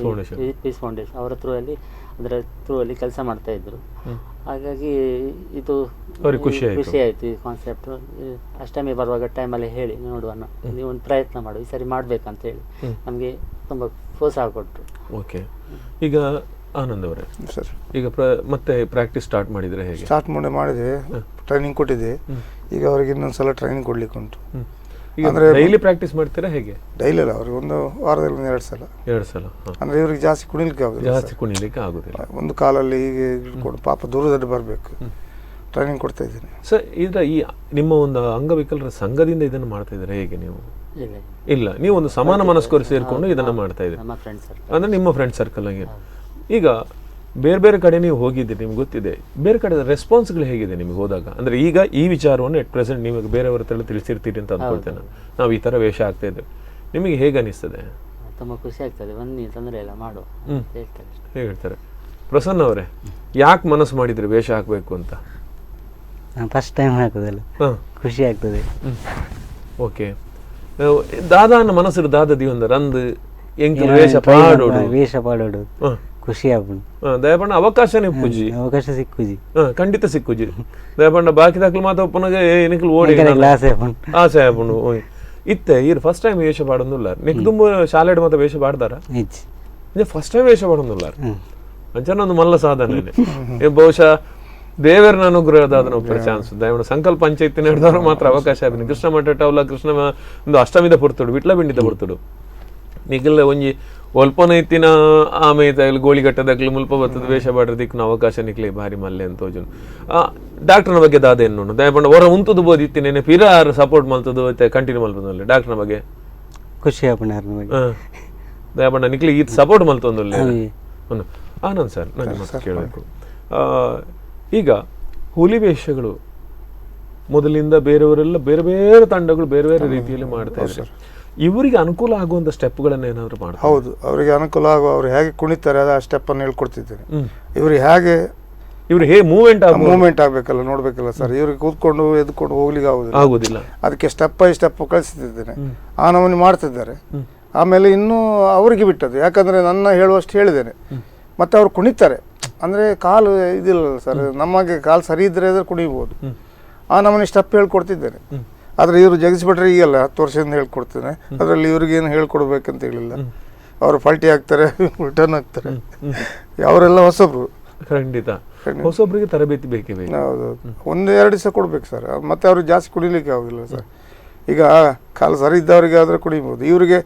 ಫೌಂಡೇಶನ್ ಅವರ ಥ್ರೂ ಅಲ್ಲಿ, ಅದರ ಥ್ರೂ ಅಲ್ಲಿ ಕೆಲಸ ಮಾಡ್ತಾ ಇದ್ರು. ಹಾಗಾಗಿ ಇದು ಖುಷಿ ಆಯಿತು ಈ ಕಾನ್ಸೆಪ್ಟ್. ಅಷ್ಟಮಿ ಬರುವಾಗ ಟೈಮಲ್ಲಿ ಹೇಳಿ ನೋಡುವ, ನೀವು ಒಂದು ಪ್ರಯತ್ನ ಮಾಡು, ಈ ಸರಿ ಮಾಡ್ಬೇಕಂತ ಹೇಳಿ ನಮಗೆ ತುಂಬ ಪ್ರೋತ್ಸಾಹ ಕೊಟ್ಟರು. ಓಕೆ, ಈಗ ಆನಂದ್ ಅವರೇ ಸರ್, ಈಗ ಮತ್ತೆ ಪ್ರಾಕ್ಟೀಸ್ ಸ್ಟಾರ್ಟ್ ಮಾಡಿದರೆ ಹೇಗೆ? ಸ್ಟಾರ್ಟ್ ಮಾಡಿದೆ, ಟ್ರೈನಿಂಗ್ ಕೊಟ್ಟಿದೆ. ಈಗ ಅವ್ರಿಗೆ ಇನ್ನೊಂದ್ಸಲ ಟ್ರೈನಿಂಗ್ ಕೊಡ್ಲಿಕ್ಕೆ ಉಂಟು. ಅಂದರೆ ಡೈಲಿ ಪ್ರಾಕ್ಟೀಸ್ ಮಾಡ್ತೀರಾ ಹೇಗೆ? ಡೈಲಿ ಅಲ್ಲ, ಅವ್ರಿಗೆ ಒಂದು ವಾರದಲ್ಲಿ 2 ಸಲ. ಅಂದರೆ ಇವ್ರಿಗೆ ಜಾಸ್ತಿ ಕುಣಿಲಿಕ್ಕೆ ಆಗೋದಿಲ್ಲ. ಒಂದು ಕಾಲಲ್ಲಿ ಹೀಗೆ ಇಟ್ಕೊಂಡು ಪಾಪ ದೂರದಲ್ಲಿ ಬರಬೇಕು. ಟ್ರೈನಿಂಗ್ ಕೊಡ್ತಾ ಇದ್ದೀನಿ ಸರ್. ಇದರ ಈ ನಿಮ್ಮ ಒಂದು ಅಂಗವಿಕಲರ ಸಂಘದಿಂದ ಇದನ್ನು ಮಾಡ್ತಾ ಇದ್ದೀರಾ ಹೇಗೆ ನೀವು? ಇಲ್ಲ, ನೀವು ಒಂದು ಸಮಾನ ಮನಸ್ಕರು ಸೇರಿಕೊಂಡು ಇದನ್ನು ಮಾಡ್ತಾ ಇದ್ದೀರಿ, ಅಂದರೆ ನಿಮ್ಮ ಫ್ರೆಂಡ್ ಸರ್ಕಲ್ ಆಗಿ. ಈಗ ಬೇರೆ ಬೇರೆ ಕಡೆ ನೀವು ಹೋಗಿದ್ದೀರಿ, ನಿಮ್ಗೆ ಗೊತ್ತಿದೆ. ಬೇರೆ ಕಡೆ ರೆಸ್ಪಾನ್ಸ್ಗಳು ಹೇಗಿದೆ ನಿಮಗೆ ಹೋದಾಗ? ಅಂದರೆ ಈಗ ಈ ವಿಚಾರವನ್ನು ಎಟ್ ಪ್ರೆಸೆಂಟ್ ನಿಮಗೆ ಬೇರೆಯವರ ಹತ್ರ ತಿಳಿಸಿರ್ತೀರಿ ಅಂತ ಅಂದ್ಕೊಳ್ತೇನೆ. ನಾವು ಈ ಥರ ವೇಷ ಆಗ್ತಾ ಇದ್ದೇವೆ, ನಿಮಗೆ ಹೇಗೆ ಅನಿಸ್ತದೆ? ತುಂಬ ಖುಷಿ ಆಗ್ತದೆ. ಬನ್ನಿ, ತೊಂದರೆ ಇಲ್ಲ, ಮಾಡು ಹೇಗೆ ಹೇಳ್ತಾರೆ. ಪ್ರಸನ್ನ ಅವರೇ, ಯಾಕೆ ಮನಸ್ಸು ಮಾಡಿದ್ರಿ ವೇಷ ಹಾಕಬೇಕು ಅಂತ? ಫಸ್ಟ್ ಟೈಮ್ ಹಾಕೋದಲ್ಲ, ಖುಷಿ ಆಗ್ತದೆ. ಓಕೆ, ದಾದಾನ ಮನಸ್ಸು ದಾದದಿ ಒಂದು ರಂದು ಎಂಕ್ ವೇಷ ಪಾಡೋಡು ಖುಷಿ ಆಗ್ಬೋದು. ದಯಪಂಡ ಅವಕಾಶನೇ ಪೂಜಿ, ಅವಕಾಶ ಸಿಕ್ಕುಜಿ, ಖಂಡಿತ ಸಿಕ್ಕುಜಿ. ದಯಪಂಡ ಬಾಕಿ ದಾಖಲು ಮಾತ್ರ ಒಪ್ಪನಾಗ ಏನಕ್ಕೆ ಓಡಿ ಆಸೆ ಆಪುಂಡು ಇತ್ತೆ ಈರು ಫಸ್ಟ್ ಟೈಮ್ ವೇಷ ಪಾಡೊಂದುಲ್ಲ. ನೆಕ್ ತುಂಬ ಶಾಲೆಡ್ ಮಾತ್ರ ವೇಷ ಪಾಡ್ದಾರ, ಫಸ್ಟ್ ಟೈಮ್ ವೇಷ ಪಾಡೊಂದುಲ್ಲ. ಅಂಚನ ಒಂದು ಮಲ್ಲ ಸಾಧನೆ ಬಹುಶಃ ದೇವರನ ಅನುಗ್ರಹದಾದನ ಒಬ್ಬರ ಚಾನ್ಸ್. ದಯಮಾಡಿ ಸಂಕಲ್ಪ ಪಂಚಾಯತಿ ನಡೆದವರು ಮಾತ್ರ ಅವಕಾಶ ಆಗಿದೆ. ಕೃಷ್ಣ ಮಠ ಟೌಲ ಕೃಷ್ಣ ಒಂದು ಅಷ್ಟಮಿದ ಪುರ್ತುಡು, ವಿಟ್ಲ ಬಿಂಡಿದ ಪುರ್ತುಡು ನಿಖಿಲ್ ಒಂಜಿ ಒಲ್ಪನ ಇತ್ತಿನ ಆಮೆ ಇಲ್ಲಿ ಗೋಳಿಗಟ್ಟದಾಗ್ಲಿ ಮುಲ್ಪ ಬರ್ತದ ವೇಷ ಬಾಡ್ರದಿಕ್ಕು ಅವಕಾಶ ನಿಕ್ಲಿ ಭಾರಿ ಮಲ್ಲೆ ಅಂತ ತೋಜುನು. ಡಾಕ್ಟರ್ನ ಬಗ್ಗೆ ದಾದೇನು ದಯಪಂಡ ಹೊರ ಉಂತದ್ದು ಬೋದು ಇತ್ತಿನೇನೆ ಪಿರಾರ್ ಸಪೋರ್ಟ್ ಮಲ್ತದ್ದು ಕಂಟಿನ್ಯೂ ಮಲ್ಪದಲ್ಲಿ ಡಾಕ್ಟರ್ನ ಬಗ್ಗೆ ಖುಷಿ ದಯಪಂಡ ನಿಕ್ಲಿ ಇದು ಸಪೋರ್ಟ್ ಮಲ್ತೊಂದು. ಆನಂದ್ ಸರ್, ನಾನು ನಿಮ್ಮ ಕೇಳಬೇಕು. ಈಗ ಹುಲಿ ವೇಷಗಳು ಮೊದಲಿಂದ ಬೇರೆಯವರೆಲ್ಲ ಬೇರೆ ಬೇರೆ ತಂಡಗಳು ಬೇರೆ ಬೇರೆ ರೀತಿಯಲ್ಲಿ ಮಾಡ್ತಾ ಇದ್ದಾರೆ. ಇವರಿಗೆ ಅನುಕೂಲ ಆಗುವಂಥ ಸ್ಟೆಪ್ಗಳನ್ನು ಏನಾದರೂ ಮಾಡ್ತಾರೆ? ಹೌದು, ಅವರಿಗೆ ಅನುಕೂಲ ಆಗುವ, ಅವ್ರು ಹೇಗೆ ಕುಣಿತಾರೆ ಆ ಸ್ಟೆಪ್ಪನ್ನು ಹೇಳ್ಕೊಡ್ತಿದ್ದೇನೆ. ಇವ್ರಿಗೆ ಹೇಗೆ ಮೂವ್ಮೆಂಟ್ ಆಗಬೇಕಲ್ಲ, ನೋಡಬೇಕಲ್ಲ ಸರ್. ಇವ್ರಿಗೆ ಕೂತ್ಕೊಂಡು ಎದ್ಕೊಂಡು ಹೋಗ್ಲಿಕ್ಕೆ ಆಗುದಿಲ್ಲ. ಅದಕ್ಕೆ ಸ್ಟೆಪ್ ಬೈ ಸ್ಟೆಪ್ ಕಳಿಸ್ತಿದ್ದೇನೆ. ಆ ನಮೂನಿ ಮಾಡ್ತಿದ್ದಾರೆ. ಆಮೇಲೆ ಇನ್ನೂ ಅವರಿಗೆ ಬಿಟ್ಟದ್ದು, ಯಾಕಂದರೆ ನನ್ನ ಹೇಳುವಷ್ಟು ಹೇಳಿದ್ದೇನೆ. ಮತ್ತು ಅವ್ರು ಕುಣಿತಾರೆ, ಅಂದರೆ ಕಾಲು ಇದಿಲ್ಲ ಸರ್, ನಮಗೆ ಕಾಲು ಸರಿ ಇದ್ದರೆ ಕುಣಿಬೋದು. ಆ ನಮೂನಿ ಸ್ಟೆಪ್ ಹೇಳ್ಕೊಡ್ತಿದ್ದೇನೆ. ಆದರೆ ಇವರು ಜಗಿಸ್ಬಿಟ್ರೆ ಈಗಲ್ಲ 10 ವರ್ಷದಿಂದ ಹೇಳ್ಕೊಡ್ತೇನೆ. ಅದರಲ್ಲಿ ಇವ್ರಿಗೇನು ಹೇಳ್ಕೊಡ್ಬೇಕಂತ ಹೇಳಿಲ್ಲ. ಅವರು ಪಲ್ಟಿ ಹಾಕ್ತಾರೆ, ರಿಟರ್ನ್ ಹಾಕ್ತಾರೆ. ಅವರೆಲ್ಲ ಹೊಸಬ್ರು, ಖಂಡಿತ ಹೊಸೊಬ್ಬರಿಗೆ ತರಬೇತಿ ಬೇಕೇ ಬೇಕು. ಹೌದೌದು, 1-2 ದಿವಸ ಕೊಡ್ಬೇಕು ಸರ್, ಮತ್ತೆ ಅವ್ರಿಗೆ ಜಾಸ್ತಿ ಕುಡಿಲಿಕ್ಕೆ ಆಗೋದಿಲ್ಲ ಸರ್. ಈಗ ಕಾಲು ಸರಿ ಇದ್ದವರಿಗೆ ಆದರೆ ಕುಡಿಬೋದು, ಇವರಿಗೆ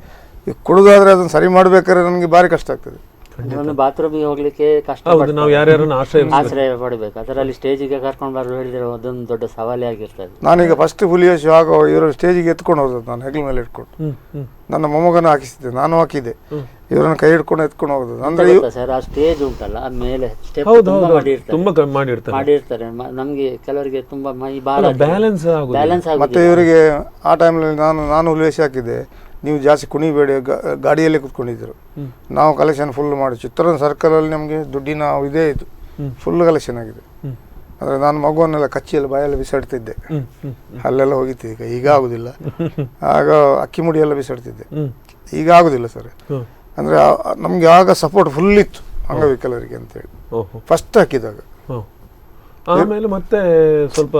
ಕುಡಿದಾದ್ರೆ ಅದನ್ನು ಸರಿ ಮಾಡಬೇಕಾದ್ರೆ ನನಗೆ ಭಾರಿ ಕಷ್ಟ ಆಗ್ತದೆ. ಬಾತ್ರೂಮಿಗೆ ಹೋಗ್ಲಿಕ್ಕೆ ಕಷ್ಟ, ನಾವು ಯಾರ್ಯಾರನ್ನ ಆಶ್ರಯ ಪಡಬೇಕು, ಅದರಲ್ಲಿ ಸ್ಟೇಜಿಗೆ ಕರ್ಕೊಂಡು ಬರೋ ಹೇಳಿದ್ರೆ ಅದೊಂದು ದೊಡ್ಡ ಸವಾಲೇ ಆಗಿರ್ತದೆ. ನಾನೀಗ ಫಸ್ಟ್ ಹುಲಿವೇಷ ಆಗೋ ಇವರು ಸ್ಟೇಜಿಗೆ ಎತ್ಕೊಂಡು ಹೋದದ್ದು, ನಾನು ಹೆಗಲ ಮೇಲೆ ಇಟ್ಕೊಂಡು ನನ್ನ ಮೊಮ್ಮಗನ ಹಾಕಿಸಿದ್ದೆ, ನಾನು ಹಾಕಿದ್ದೆ, ಇವರನ್ನ ಕೈ ಹಿಡ್ಕೊಂಡು ಎತ್ಕೊಂಡು ಹೋಗೋದು. ಅಂದ್ರೆ ಸರ್ ಆ ಸ್ಟೇಜ್ ಉಂಟಲ್ಲ ಮೇಲೆ ಸ್ಟೆಪ್ ಮಾಡಿರ್ತಾರೆ, ನಮ್ಗೆ ಕೆಲವರಿಗೆ ತುಂಬಾ ಮೈ ಭಾರ, ಬ್ಯಾಲೆನ್ಸ್ ಮತ್ತೆ ಇವರಿಗೆ ಆ ಟೈಮ್ನಲ್ಲಿ ನಾನು ಹುಲಿವೇಷ ಹಾಕಿದ್ದೆ, ನೀವು ಜಾಸ್ತಿ ಕುಣಿಬೇಡಿ, ಗಾಡಿಯಲ್ಲೇ ಕುತ್ಕೊಂಡಿದ್ರು. ನಾವು ಕಲೆಕ್ಷನ್ ಫುಲ್ ಮಾಡಿ ಚಿತ್ರದ ಸರ್ಕಲಲ್ಲಿ ನಮಗೆ ದುಡ್ಡಿನ ಇದೇ ಇತ್ತು, ಫುಲ್ ಕಲೆಕ್ಷನ್ ಆಗಿದೆ. ಅಂದರೆ ನಾನು ಮಗುವನ್ನೆಲ್ಲ ಕಚ್ಚಿಯಲ್ಲಿ ಬಾಯಲ್ಲಿ ಬಿಸಾಡ್ತಿದ್ದೆ, ಅಲ್ಲೆಲ್ಲ ಹೋಗಿದ್ದೆ. ಈಗ ಆಗುದಿಲ್ಲ, ಆಗ ಅಕ್ಕಿ ಮುಡಿಯೆಲ್ಲ ಬಿಸಾಡ್ತಿದ್ದೆ, ಈಗ ಆಗುದಿಲ್ಲ ಸರ್. ಅಂದರೆ ನಮಗೆ ಆಗ ಸಪೋರ್ಟ್ ಫುಲ್ ಇತ್ತು ಅಂಗವಿಕಲರಿಗೆ ಅಂತೇಳಿ ಫಸ್ಟ್ ಹಾಕಿದಾಗ. ಆಮೇಲೆ ಮತ್ತೆ ಸ್ವಲ್ಪ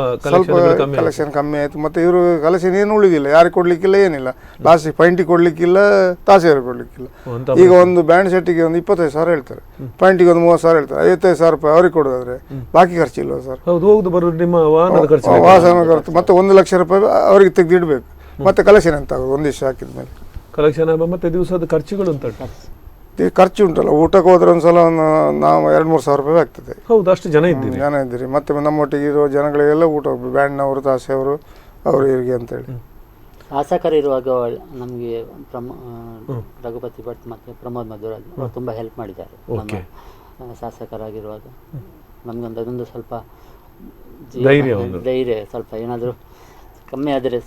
ಕಲೆಕ್ಷನ್ ಕಮ್ಮಿ ಆಯಿತು. ಮತ್ತು ಇವರು ಕಲೆಕ್ಷನ್ ಏನು ಉಳಿದಿಲ್ಲ, ಯಾರಿಗೆ ಕೊಡ್ಲಿಕ್ಕಿಲ್ಲ, ಏನಿಲ್ಲ. ಲಾಸ್ಟಿಗೆ ಪೈಂಟಿಗೆ ಕೊಡ್ಲಿಕ್ಕಿಲ್ಲ, ತಾಸಿಯಾರು ಕೊಡ್ಲಿಕ್ಕಿಲ್ಲ. ಈಗ ಒಂದು ಬ್ಯಾಂಡ್ ಸೆಟ್ಟಿಗೆ ಒಂದು 25,000 ಹೇಳ್ತಾರೆ, ಪಾಯಿಂಟಿಗೆ ಒಂದು 30,000 ಹೇಳ್ತಾರೆ, 55,000 ರೂಪಾಯಿ ಅವ್ರಿಗೆ ಕೊಡೋದಾದ್ರೆ ಬಾಕಿ ಖರ್ಚಿಲ್ವ ಸರ್? ವಾಹನ ಖರ್ಚು ಮತ್ತೆ 1 ಲಕ್ಷ ರೂಪಾಯಿ ಅವ್ರಿಗೆ ತೆಗೆದಿಡ್ಬೇಕು. ಮತ್ತೆ ಕಲೆಕ್ಷನ್ ಎಂತ ಆಗೋದು ಒಂದು ದಿವಸ ಹಾಕಿದ ಮೇಲೆ? ಕಲೆಕ್ಷನ್ ಮತ್ತೆ ದಿವಸದ ಖರ್ಚುಗಳು ಅಂತ ಖರ್ಚು ಉಂಟಲ್ಲ, ಊಟಕ್ಕೆ ಹೋದ್ರೆ ಒಂದ್ಸಲ ನಾವು 2-3 ಸಾವಿರ ರೂಪಾಯಿ ಆಗ್ತದೆ. ಹೌದು, ಅಷ್ಟು ಜನ ಇದ್ದೀರಿ. ಮತ್ತೆ ನಮ್ಮೊಟ್ಟಿಗೆ ಇರೋ ಜನಗಳಿಗೆಲ್ಲ ಊಟ, ಬ್ಯಾಂಡ್ನವರು, ತಾಸೆಯವರು, ಅವರು ಇವರಿಗೆ ಅಂತೇಳಿ. ಶಾಸಕರಿರುವಾಗ ನಮಗೆ ರಘುಪತಿ ಭಟ್ ಮತ್ತು ಪ್ರಮೋದ್ ಮಧುರಾಜ್ ಅವರು ತುಂಬ ಹೆಲ್ಪ್ ಮಾಡಿದ್ದಾರೆ. ನಮ್ಮ ಶಾಸಕರಾಗಿರುವಾಗ ನಮಗೊಂದು ಅದೊಂದು ಸ್ವಲ್ಪ ಧೈರ್ಯ ಸ್ವಲ್ಪ ಏನಾದರೂ ಕಮ್ಮಿ ಆದರೆ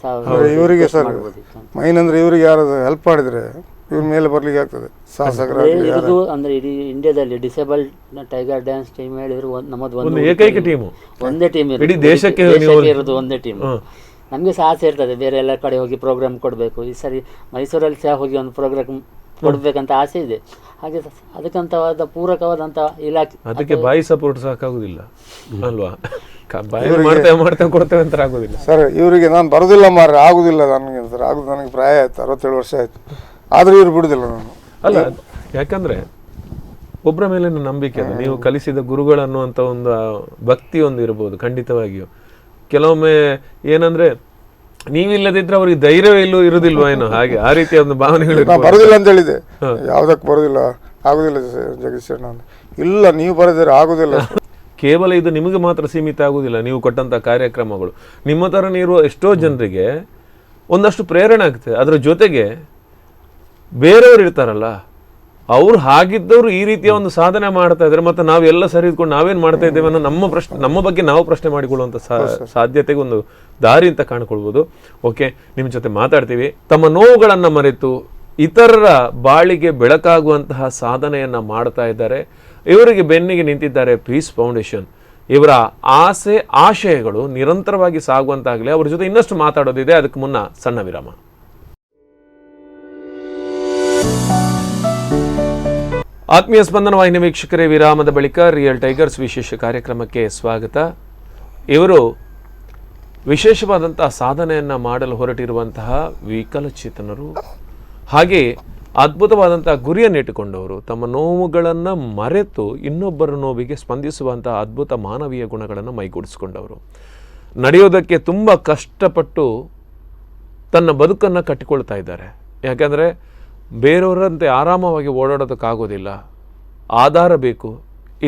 ಇವರಿಗೆ ಸರ್ ಮೈನ್ ಅಂದರೆ ಇವರಿಗೆ ಯಾರಾದ್ರು ಹೆಲ್ಪ್ ಮಾಡಿದರೆ ಇವ್ರ ಮೇಲೆ ಬರ್ಲಿಕ್ಕೆ ಆಗ್ತದೆ. ಇದು ಅಂದ್ರೆ ಇಡೀ ಇಂಡಿಯಾದಲ್ಲಿ ಡಿಸೇಬಲ್ ಟೈಗರ್ ಡ್ಯಾನ್ಸ್ ಟೀಮ್ ಹೇಳಿದ್ರು ನಮ್ಮದು ಒಂದು ಏಕೈಕ ಟೀಮ್, ಒಂದೇ ಟೀಮ್ ಇಡೀ ದೇಶಕ್ಕೆ ಇರೋದು ಒಂದೇ ಟೀಮ್. ನಮಗೆ ಸಹ ಆಸೆ ಇರ್ತದೆ ಬೇರೆ ಎಲ್ಲ ಕಡೆ ಹೋಗಿ ಪ್ರೋಗ್ರಾಮ್ ಕೊಡಬೇಕು. ಈ ಸರಿ ಮೈಸೂರಲ್ಲಿ ಸಹ ಹೋಗಿ ಒಂದು ಪ್ರೋಗ್ರಾಮ್ ಕೊಡ್ಬೇಕಂತ ಆಸೆ ಇದೆ. ಹಾಗೆ ಅದಕ್ಕಂತವಾದ ಪೂರಕವಾದಂತ ಇಲಾಖೆ, ಅದಕ್ಕೆ ಬಾಯಿ ಸಪೋರ್ಟ್ ಸಾಕಾಗುದಿಲ್ಲ ಅಲ್ವಾ? ಮಾಡ್ತೇವೆ ಕೊಡ್ತೇವೆ ಅಂತ ಆಗುದಿಲ್ಲ ಸರ್. ಇವರಿಗೆ ನಾನು ಬರೋದಿಲ್ಲ ಮಾರ್ರೆ, ಆಗುದಿಲ್ಲ ನನಗೆ ಸರ್, ಆಗುದು. ನನಗೆ ಪ್ರಾಯ ಆಯ್ತು, 67 ವರ್ಷ ಆಯ್ತು, ಆದ್ರೂ ಇವ್ರು ಬಿಡುದಿಲ್ಲ ನಾನು. ಅಲ್ಲ, ಯಾಕಂದ್ರೆ ಒಬ್ಬರ ಮೇಲಿನ ನಂಬಿಕೆ ಅದು, ನೀವು ಕಲಿಸಿದ ಗುರುಗಳು ಅನ್ನುವಂಥ ಒಂದು ಭಕ್ತಿ ಒಂದು ಇರ್ಬೋದು ಖಂಡಿತವಾಗಿಯೂ. ಕೆಲವೊಮ್ಮೆ ಏನಂದ್ರೆ ನೀವಿಲ್ಲದಿದ್ರೆ ಅವ್ರಿಗೆ ಧೈರ್ಯವೇ ಇರುದಿಲ್ವಾ ಏನೋ, ಹಾಗೆ ಆ ರೀತಿಯ ಒಂದು ಭಾವನೆಗಳು. ಬರುದಿಲ್ಲ ಅಂತ ಹೇಳಿದೆ, ಯಾವ್ದಕ್ಕೆ ಬರುದಿಲ್ಲ, ಆಗುದಿಲ್ಲ ಜಗದೀಶ್ ಅಣ್ಣ. ಇಲ್ಲ, ನೀವು ಬರೋದಿದ್ರೆ ಆಗುದಿಲ್ಲ. ಕೇವಲ ಇದು ನಿಮಗೆ ಮಾತ್ರ ಸೀಮಿತ ಆಗುದಿಲ್ಲ. ನೀವು ಕೊಟ್ಟಂತ ಕಾರ್ಯಕ್ರಮಗಳು ನಿಮ್ಮ ತರ ಇರುವ ಎಷ್ಟೋ ಜನರಿಗೆ ಒಂದಷ್ಟು ಪ್ರೇರಣೆ ಆಗ್ತದೆ. ಅದರ ಜೊತೆಗೆ ಬೇರೆಯವರು ಇರ್ತಾರಲ್ಲ, ಅವ್ರು ಹಾಗಿದ್ದವರು ಈ ರೀತಿಯ ಒಂದು ಸಾಧನೆ ಮಾಡ್ತಾ ಇದ್ದಾರೆ, ಮತ್ತೆ ನಾವೆಲ್ಲ ಸರಿ ಇದ್ಕೊಂಡು ನಾವೇನು ಮಾಡ್ತಾ ಇದ್ದೇವೆ ಅನ್ನೋ ನಮ್ಮ ಬಗ್ಗೆ ನಾವು ಪ್ರಶ್ನೆ ಮಾಡಿಕೊಳ್ಳುವಂಥ ಸಾಧ್ಯತೆಗೆ ಒಂದು ದಾರಿ ಅಂತ ಕಾಣ್ಕೊಳ್ಬೋದು. ಓಕೆ, ನಿಮ್ಮ ಜೊತೆ ಮಾತಾಡ್ತೀವಿ. ತಮ್ಮ ನೋವುಗಳನ್ನು ಮರೆತು ಇತರರ ಬಾಳಿಗೆ ಬೆಳಕಾಗುವಂತಹ ಸಾಧನೆಯನ್ನು ಮಾಡ್ತಾ ಇದ್ದಾರೆ. ಇವರಿಗೆ ಬೆನ್ನಿಗೆ ನಿಂತಿದ್ದಾರೆ ಪೀಸ್ ಫೌಂಡೇಶನ್. ಇವರ ಆಸೆ ಆಶಯಗಳು ನಿರಂತರವಾಗಿ ಸಾಗುವಂತಾಗಲಿ. ಅವ್ರ ಜೊತೆ ಇನ್ನಷ್ಟು ಮಾತಾಡೋದಿದೆ, ಅದಕ್ಕೆ ಮುನ್ನ ಸಣ್ಣ ವಿರಾಮ. ಆತ್ಮೀಯ ಸ್ಪಂದನ ವಾಹಿನಿ ವೀಕ್ಷಕರೇ, ವಿರಾಮದ ಬಳಿಕ ರಿಯಲ್ ಟೈಗರ್ಸ್ ವಿಶೇಷ ಕಾರ್ಯಕ್ರಮಕ್ಕೆ ಸ್ವಾಗತ. ಇವರು ವಿಶೇಷವಾದಂತಹ ಸಾಧನೆಯನ್ನು ಮಾಡಲು ಹೊರಟಿರುವಂತಹ ವಿಕಲಚೇತನರು, ಹಾಗೆ ಅದ್ಭುತವಾದಂತಹ ಗುರಿಯನ್ನಿಟ್ಟುಕೊಂಡವರು. ತಮ್ಮ ನೋವುಗಳನ್ನು ಮರೆತು ಇನ್ನೊಬ್ಬರ ನೋವಿಗೆ ಸ್ಪಂದಿಸುವಂತಹ ಅದ್ಭುತ ಮಾನವೀಯ ಗುಣಗಳನ್ನು ಮೈಗೂಡಿಸಿಕೊಂಡವರು. ನಡೆಯೋದಕ್ಕೆ ತುಂಬ ಕಷ್ಟಪಟ್ಟು ತನ್ನ ಬದುಕನ್ನು ಕಟ್ಟಿಕೊಳ್ತಾ ಇದ್ದಾರೆ. ಯಾಕಂದರೆ ಬೇರೆಯವರಂತೆ ಆರಾಮವಾಗಿ ಓಡಾಡೋದಕ್ಕಾಗೋದಿಲ್ಲ, ಆಧಾರ ಬೇಕು,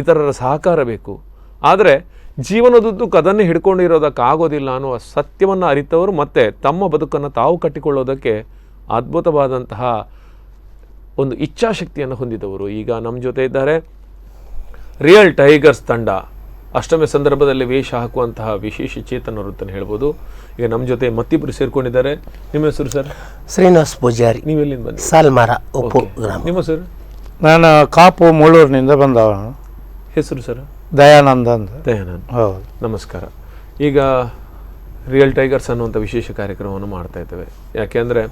ಇತರರ ಸಹಕಾರ ಬೇಕು. ಆದರೆ ಜೀವನದುದ್ದಕ್ಕೂ ಅದನ್ನೇ ಹಿಡ್ಕೊಂಡಿರೋದಕ್ಕಾಗೋದಿಲ್ಲ ಅನ್ನುವ ಸತ್ಯವನ್ನು ಅರಿತವರು ಮತ್ತೆ ತಮ್ಮ ಬದುಕನ್ನು ತಾವು ಕಟ್ಟಿಕೊಳ್ಳೋದಕ್ಕೆ ಅದ್ಭುತವಾದಂತಹ ಒಂದು ಇಚ್ಛಾಶಕ್ತಿಯನ್ನು ಹೊಂದಿದವರು ಈಗ ನಮ್ಮ ಜೊತೆ ಇದ್ದಾರೆ. ರಿಯಲ್ ಟೈಗರ್ಸ್ ತಂಡ ಅಷ್ಟಮಿ ಸಂದರ್ಭದಲ್ಲಿ ವೇಷ ಹಾಕುವಂತಹ ವಿಶೇಷ ಚೇತನರು ಅಂತಲೇ ಹೇಳ್ಬೋದು. ಈಗ ನಮ್ಮ ಜೊತೆ ಮತ್ತಿಬ್ಬರು ಸೇರ್ಕೊಂಡಿದ್ದಾರೆ. ನಿಮ್ಮ ಹೆಸರು ಸರ್? ಶ್ರೀನಿವಾಸ್ ಪೂಜಾರಿ. ನೀವೆಲ್ಲಿಂದ ಬಂದಿ? ಸಾಲ್ಮಾರ ಉಪ್ಪು ಗ್ರಾಮ. ನಿಮ್ಮ ಸರ್? ನಾನು ಕಾಪು ಮುಳ್ಳೂರಿನಿಂದ ಬಂದವ. ಹೆಸರು ಸರ್? ದಯಾನಂದ ಅಂತ. ದಯಾನಂದ್, ಹೌದು. ನಮಸ್ಕಾರ. ಈಗ ರಿಯಲ್ ಟೈಗರ್ಸ್ ಅನ್ನುವಂಥ ವಿಶೇಷ ಕಾರ್ಯಕ್ರಮವನ್ನು ಮಾಡ್ತಾ ಇದ್ದೇವೆ. ಯಾಕೆಂದರೆ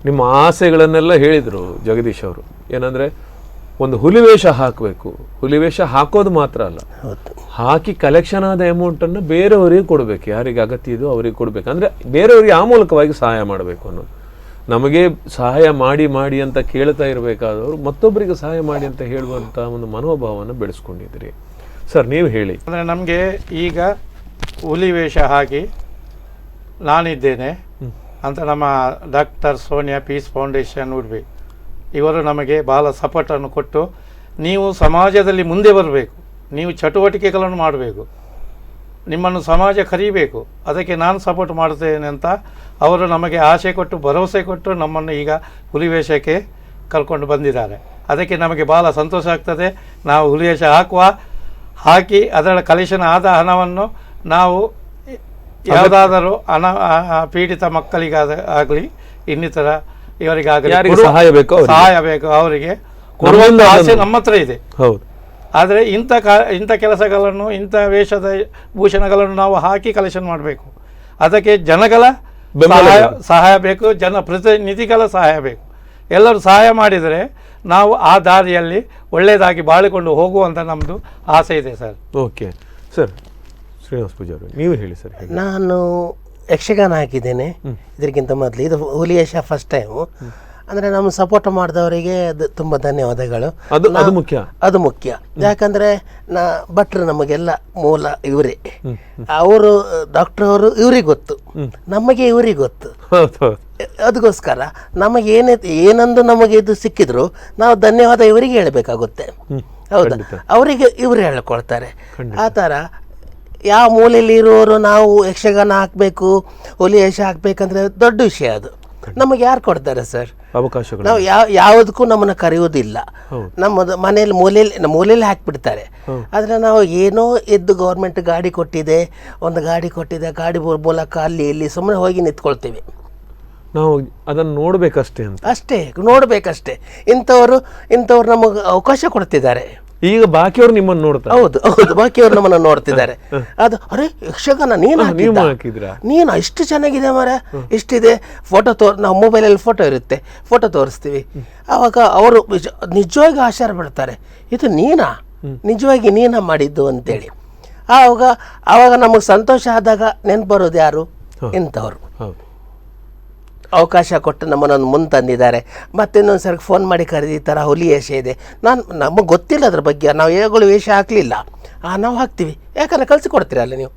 ನಿಮ್ಮ ಆಸೆಗಳನ್ನೆಲ್ಲ ಹೇಳಿದರು ಜಗದೀಶ್ ಅವರು. ಏನಂದರೆ ಒಂದು ಹುಲಿವೇಷ ಹಾಕಬೇಕು. ಹುಲಿವೇಷ ಹಾಕೋದು ಮಾತ್ರ ಅಲ್ಲ, ಹಾಕಿ ಕಲೆಕ್ಷನ್ ಆದ ಅಮೌಂಟನ್ನು ಬೇರೆಯವರಿಗೆ ಕೊಡಬೇಕು. ಯಾರಿಗೆ ಅಗತ್ಯ ಇದೋ ಅವರಿಗೆ ಕೊಡಬೇಕು. ಅಂದರೆ ಬೇರೆಯವರಿಗೆ ಆ ಮೂಲಕವಾಗಿ ಸಹಾಯ ಮಾಡಬೇಕು ಅನ್ನೋದು. ನಮಗೆ ಸಹಾಯ ಮಾಡಿ ಮಾಡಿ ಅಂತ ಕೇಳ್ತಾ ಇರಬೇಕಾದವರು ಮತ್ತೊಬ್ಬರಿಗೆ ಸಹಾಯ ಮಾಡಿ ಅಂತ ಹೇಳುವಂಥ ಒಂದು ಮನೋಭಾವವನ್ನು ಬೆಳೆಸ್ಕೊಂಡಿದ್ದೀರಿ. ಸರ್ ನೀವು ಹೇಳಿ. ಅಂದರೆ ನಮಗೆ ಈಗ ಹುಲಿ ವೇಷ ಹಾಕಿ ನಾನಿದ್ದೇನೆ ಅಂತ ನಮ್ಮ doctor Sonia peace foundation Udupi ಇವರು ನಮಗೆ ಭಾಳ ಸಪೋರ್ಟನ್ನು ಕೊಟ್ಟು, ನೀವು ಸಮಾಜದಲ್ಲಿ ಮುಂದೆ ಬರಬೇಕು, ನೀವು ಚಟುವಟಿಕೆಗಳನ್ನು ಮಾಡಬೇಕು, ನಿಮ್ಮನ್ನು ಸಮಾಜ ಕರೀಬೇಕು, ಅದಕ್ಕೆ ನಾನು ಸಪೋರ್ಟ್ ಮಾಡ್ತೇನೆ ಅಂತ ಅವರು ನಮಗೆ ಆಸೆ ಕೊಟ್ಟು ಭರವಸೆ ಕೊಟ್ಟು ನಮ್ಮನ್ನು ಈಗ ಹುಲಿ ವೇಷಕ್ಕೆ ಕರ್ಕೊಂಡು ಬಂದಿದ್ದಾರೆ. ಅದಕ್ಕೆ ನಮಗೆ ಭಾಳ ಸಂತೋಷ ಆಗ್ತದೆ. ನಾವು ಹುಲಿ ವೇಷ ಹಾಕಿ ಅದರ ಕಲೆಕ್ಷನ್ ಆದ ಹಣವನ್ನು ನಾವು ಯಾವುದಾದರೂ ಪೀಡಿತ ಮಕ್ಕಳಿಗಾಗಲಿ ಇನ್ನಿತರ ಇವರಿಗಾಗಲಿ ಸಹಾಯ ಬೇಕು ಅವರಿಗೆ ಕೊಡುವಂಥ ಆಸೆ ನಮ್ಮ ಹತ್ರ ಇದೆ. ಹೌದು. ಆದರೆ ಇಂಥ ಕೆಲಸಗಳನ್ನು ಇಂಥ ವೇಷದ ಭೂಷಣಗಳನ್ನು ನಾವು ಹಾಕಿ ಕಲೆಕ್ಷನ್ ಮಾಡಬೇಕು. ಅದಕ್ಕೆ ಜನಗಳ ಸಹಾಯ ಬೇಕು, ಜನಪ್ರತಿನಿಧಿಗಳ ಸಹಾಯ ಬೇಕು. ಎಲ್ಲರೂ ಸಹಾಯ ಮಾಡಿದರೆ ನಾವು ಆ ದಾರಿಯಲ್ಲಿ ಒಳ್ಳೆಯದಾಗಿ ಬಾಳಿಕೊಂಡು ಹೋಗುವಂಥ ನಮ್ಮದು ಆಸೆ ಇದೆ sir. Okay sir. Srinivasa Poojari ನೀವು ಹೇಳಿ ಸರ್. ನಾನು ಯಕ್ಷಗಾನ ಹಾಕಿದ್ದೇನೆ ಇದಕ್ಕಿಂತ ಮೊದಲು. ಇದು ಹುಲಿ ವೇಷ ಫಸ್ಟ್ ಟೈಮು. ಅಂದರೆ ನಮ್ಮ ಸಪೋರ್ಟ್ ಮಾಡಿದವರಿಗೆ ಅದು ತುಂಬ ಧನ್ಯವಾದಗಳು. ಅದು ಮುಖ್ಯ. ಯಾಕಂದರೆ ಭಟ್ರು ನಮಗೆಲ್ಲ ಮೂಲ ಇವರೇ. ಅವರು ಡಾಕ್ಟರ್ ಅವರು ಇವ್ರಿಗೆ ಗೊತ್ತು, ನಮಗೆ ಇವ್ರಿಗೆ ಗೊತ್ತು. ಅದಕ್ಕೋಸ್ಕರ ನಮಗೆ ಏನಂದು ನಮಗೆ ಇದು ಸಿಕ್ಕಿದ್ರು ನಾವು ಧನ್ಯವಾದ ಇವರಿಗೆ ಹೇಳಬೇಕಾಗುತ್ತೆ. ಹೌದಾ? ಅವರಿಗೆ ಇವರು ಹೇಳ್ಕೊಳ್ತಾರೆ. ಆ ಥರ ಯಾವ ಮೂಲೆಯಲ್ಲಿ ಇರುವವರು ನಾವು ಯಕ್ಷಗಾನ ಹಾಕಬೇಕು, ಹುಲಿ ವೇಷ ಹಾಕ್ಬೇಕಂದ್ರೆ ದೊಡ್ಡ ವಿಷಯ. ಅದು ನಮಗೆ ಯಾರು ಕೊಡ್ತಾರೆ ಸರ್? ಅವಕಾಶಗಳು ನಾವು ಯಾವುದಕ್ಕೂ ನಮ್ಮನ್ನು ಕರೆಯೋದಿಲ್ಲ. ನಮ್ಮದು ಮನೆಯಲ್ಲಿ ಮೂಲೆಯಲ್ಲಿ ಹಾಕಿಬಿಡ್ತಾರೆ. ಆದರೆ ನಾವು ಏನೋ ಎದ್ದು ಗೌರ್ಮೆಂಟ್ ಗಾಡಿ ಕೊಟ್ಟಿದೆ, ಒಂದು ಗಾಡಿ ಕೊಟ್ಟಿದೆ, ಗಾಡಿ ಮೂಲಕ ಅಲ್ಲಿ ಇಲ್ಲಿ ಸುಮ್ಮನೆ ಹೋಗಿ ನಿಂತ್ಕೊಳ್ತೀವಿ. ನಾವು ಅದನ್ನು ನೋಡಬೇಕಷ್ಟೇ ಅಷ್ಟೇ ನೋಡಬೇಕಷ್ಟೇ. ಇಂಥವ್ರು ನಮಗೆ ಅವಕಾಶ ಕೊಡ್ತಿದ್ದಾರೆ. ಈಗ ಬಾಕಿಯವರು ನಿಮ್ಮನ್ನು ನೋಡ್ತಾರೆ. ಹೌದು, ಬಾಕಿಯವರು ನಮ್ಮನ್ನು ನೋಡ್ತಿದ್ದಾರೆ. ಅದು ಅರೆ ಯಕ್ಷಗಾನ ನೀನು ಇಷ್ಟು ಚೆನ್ನಾಗಿದೆ ಮರ, ಇಷ್ಟಿದೆ ಫೋಟೋ ನಾವು ಮೊಬೈಲಲ್ಲಿ ಫೋಟೋ ಇರುತ್ತೆ, ಫೋಟೋ ತೋರಿಸ್ತೀವಿ. ಆವಾಗ ಅವರು ನಿಜವಾಗಿ ಆಶ್ಚರ್ಯ ಪಡ್ತಾರೆ, ಇದು ನಿಜವಾಗಿ ನೀನಾ ಮಾಡಿದ್ದು ಅಂತೇಳಿ. ಆವಾಗ ನಮಗೆ ಸಂತೋಷ ಆದಾಗ ನೆನ್ಪು ಬರೋದು ಯಾರು? ಇಂಥವ್ರು ಅವಕಾಶ ಕೊಟ್ಟು ನಮ್ಮನ್ನು ಮುಂದೆ ತಂದಿದ್ದಾರೆ. ಮತ್ತೆ ಇನ್ನೊಂದ್ಸರಿ ಫೋನ್ ಮಾಡಿ ಕರೆದು ಈ ಥರ ಹುಲಿ ವೇಷ ಇದೆ, ನಮಗೆ ಗೊತ್ತಿಲ್ಲ ಅದ್ರ ಬಗ್ಗೆ, ನಾವು ಹೇಗಳು ವೇಷ ಹಾಕಲಿಲ್ಲ, ನಾವು ಹಾಕ್ತೀವಿ. ಯಾಕಂದರೆ ಕಳಿಸಿಕೊಡ್ತೀರಲ್ಲ ನೀವು?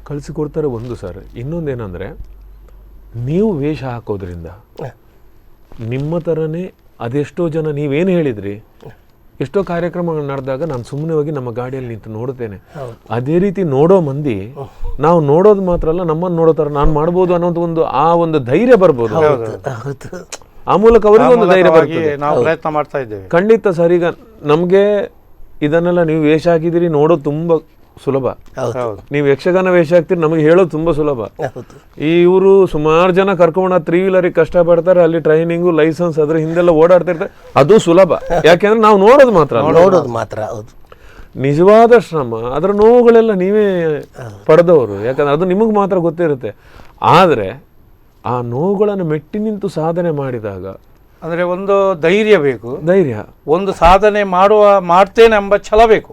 ಕಳಿಸಿಕೊಡ್ತಾರೆ ಒಂದು ಸರ್. ಇನ್ನೊಂದೇನೆಂದರೆ ನೀವು ವೇಷ ಹಾಕೋದ್ರಿಂದ ನಿಮ್ಮ ಥರನೇ ಅದೆಷ್ಟೋ ಜನ ನೀವೇನು ಹೇಳಿದ್ರಿ, ಎಷ್ಟೋ ಕಾರ್ಯಕ್ರಮಗಳು ನಡೆದಾಗ ನಾನು ಸುಮ್ಮನೆ ಹೋಗಿ ನಮ್ಮ ಗಾಡಿಯಲ್ಲಿ ನಿಂತು ನೋಡುತ್ತೇನೆ. ಅದೇ ರೀತಿ ನೋಡೋ ಮಂದಿ ನಾವು ನೋಡೋದು ಮಾತ್ರ ಅಲ್ಲ, ನಮ್ಮನ್ನು ನೋಡೋ ಥರ ನಾನು ಮಾಡ್ಬೋದು ಅನ್ನೋದು ಒಂದು ಧೈರ್ಯ ಬರ್ಬೋದು. ಆ ಮೂಲಕ ಅವರಿಗೆ ಒಂದು ಧೈರ್ಯ ಬರ್ತದೆ. ನಾವು ಪ್ರಯತ್ನ ಮಾಡ್ತಾ ಇದ್ದೇವೆ. ಖಂಡಿತ ಸರ್. ಈಗ ನಮಗೆ ಇದನ್ನೆಲ್ಲ ನೀವು ವೇಷ ಹಾಕಿದಿರಿ, ನೋಡೋದು ತುಂಬ ಸುಲಭ. ನೀವು ಯಕ್ಷಗಾನ ವೇಷ ಹಾಕ್ತೀರಿ, ನಮಗೆ ಹೇಳೋದು ತುಂಬ ಸುಲಭ. ಇವರು ಸುಮಾರು ಜನ ಕರ್ಕೊಂಡು 3 ವೀಲರಿಗೆ ಕಷ್ಟಪಡ್ತಾರೆ, ಅಲ್ಲಿ ಟ್ರೈನಿಂಗು, ಲೈಸೆನ್ಸ್, ಅದ್ರ ಹಿಂದೆಲ್ಲ ಓಡಾಡ್ತಿರ್ತಾರೆ. ಅದು ಸುಲಭ, ಯಾಕೆಂದ್ರೆ ನಾವು ನೋಡೋದು ಮಾತ್ರ. ನಿಜವಾದ ಶ್ರಮ, ಅದರ ನೋವುಗಳೆಲ್ಲ ನೀವೇ ಪಡೆದವರು, ಯಾಕಂದ್ರೆ ಅದು ನಿಮಗೆ ಮಾತ್ರ ಗೊತ್ತಿರುತ್ತೆ. ಆದರೆ ಆ ನೋವುಗಳನ್ನು ಮೆಟ್ಟಿ ನಿಂತು ಸಾಧನೆ ಮಾಡಿದಾಗ ಅಂದರೆ ಒಂದು ಧೈರ್ಯ ಬೇಕು, ಒಂದು ಸಾಧನೆ ಮಾಡ್ತೇನೆ ಎಂಬ ಛಲ ಬೇಕು.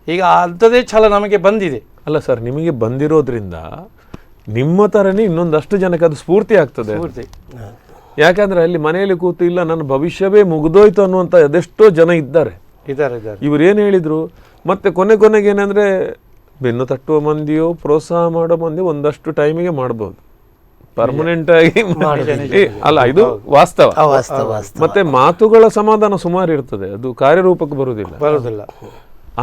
ಈಗ ಅಂಥದೇ ಛಲ ನಮಗೆ ಬಂದಿದೆ ಅಲ್ಲ ಸರ್. ನಿಮಗೆ ಬಂದಿರೋದ್ರಿಂದ ನಿಮ್ಮ ಥರನೇ ಇನ್ನೊಂದಷ್ಟು ಜನಕ್ಕೆ ಅದು ಸ್ಫೂರ್ತಿ ಆಗ್ತದೆ. ಯಾಕಂದ್ರೆ ಅಲ್ಲಿ ಮನೆಯಲ್ಲಿ ಕೂತು ಇಲ್ಲ ನನ್ನ ಭವಿಷ್ಯವೇ ಮುಗಿದೋಯ್ತು ಅನ್ನುವಂಥ ಅದೆಷ್ಟೋ ಜನ ಇದ್ದಾರೆ. ಇವ್ರು ಏನು ಹೇಳಿದ್ರು, ಮತ್ತೆ ಕೊನೆಗೆ ಏನಂದ್ರೆ ಬೆನ್ನು ತಟ್ಟುವ ಮಂದಿಯೋ ಪ್ರೋತ್ಸಾಹ ಮಾಡೋ ಮಂದಿ ಒಂದಷ್ಟು ಟೈಮಿಗೆ ಮಾಡ್ಬೋದು, ಪರ್ಮನೆಂಟ್ ಆಗಿ ಅಲ್ಲ, ಇದು ವಾಸ್ತವ. ಮತ್ತೆ ಮಾತುಗಳ ಸಮಾಧಾನ ಸುಮಾರು ಇರ್ತದೆ, ಅದು ಕಾರ್ಯರೂಪಕ್ಕೆ ಬರುವುದಿಲ್ಲ.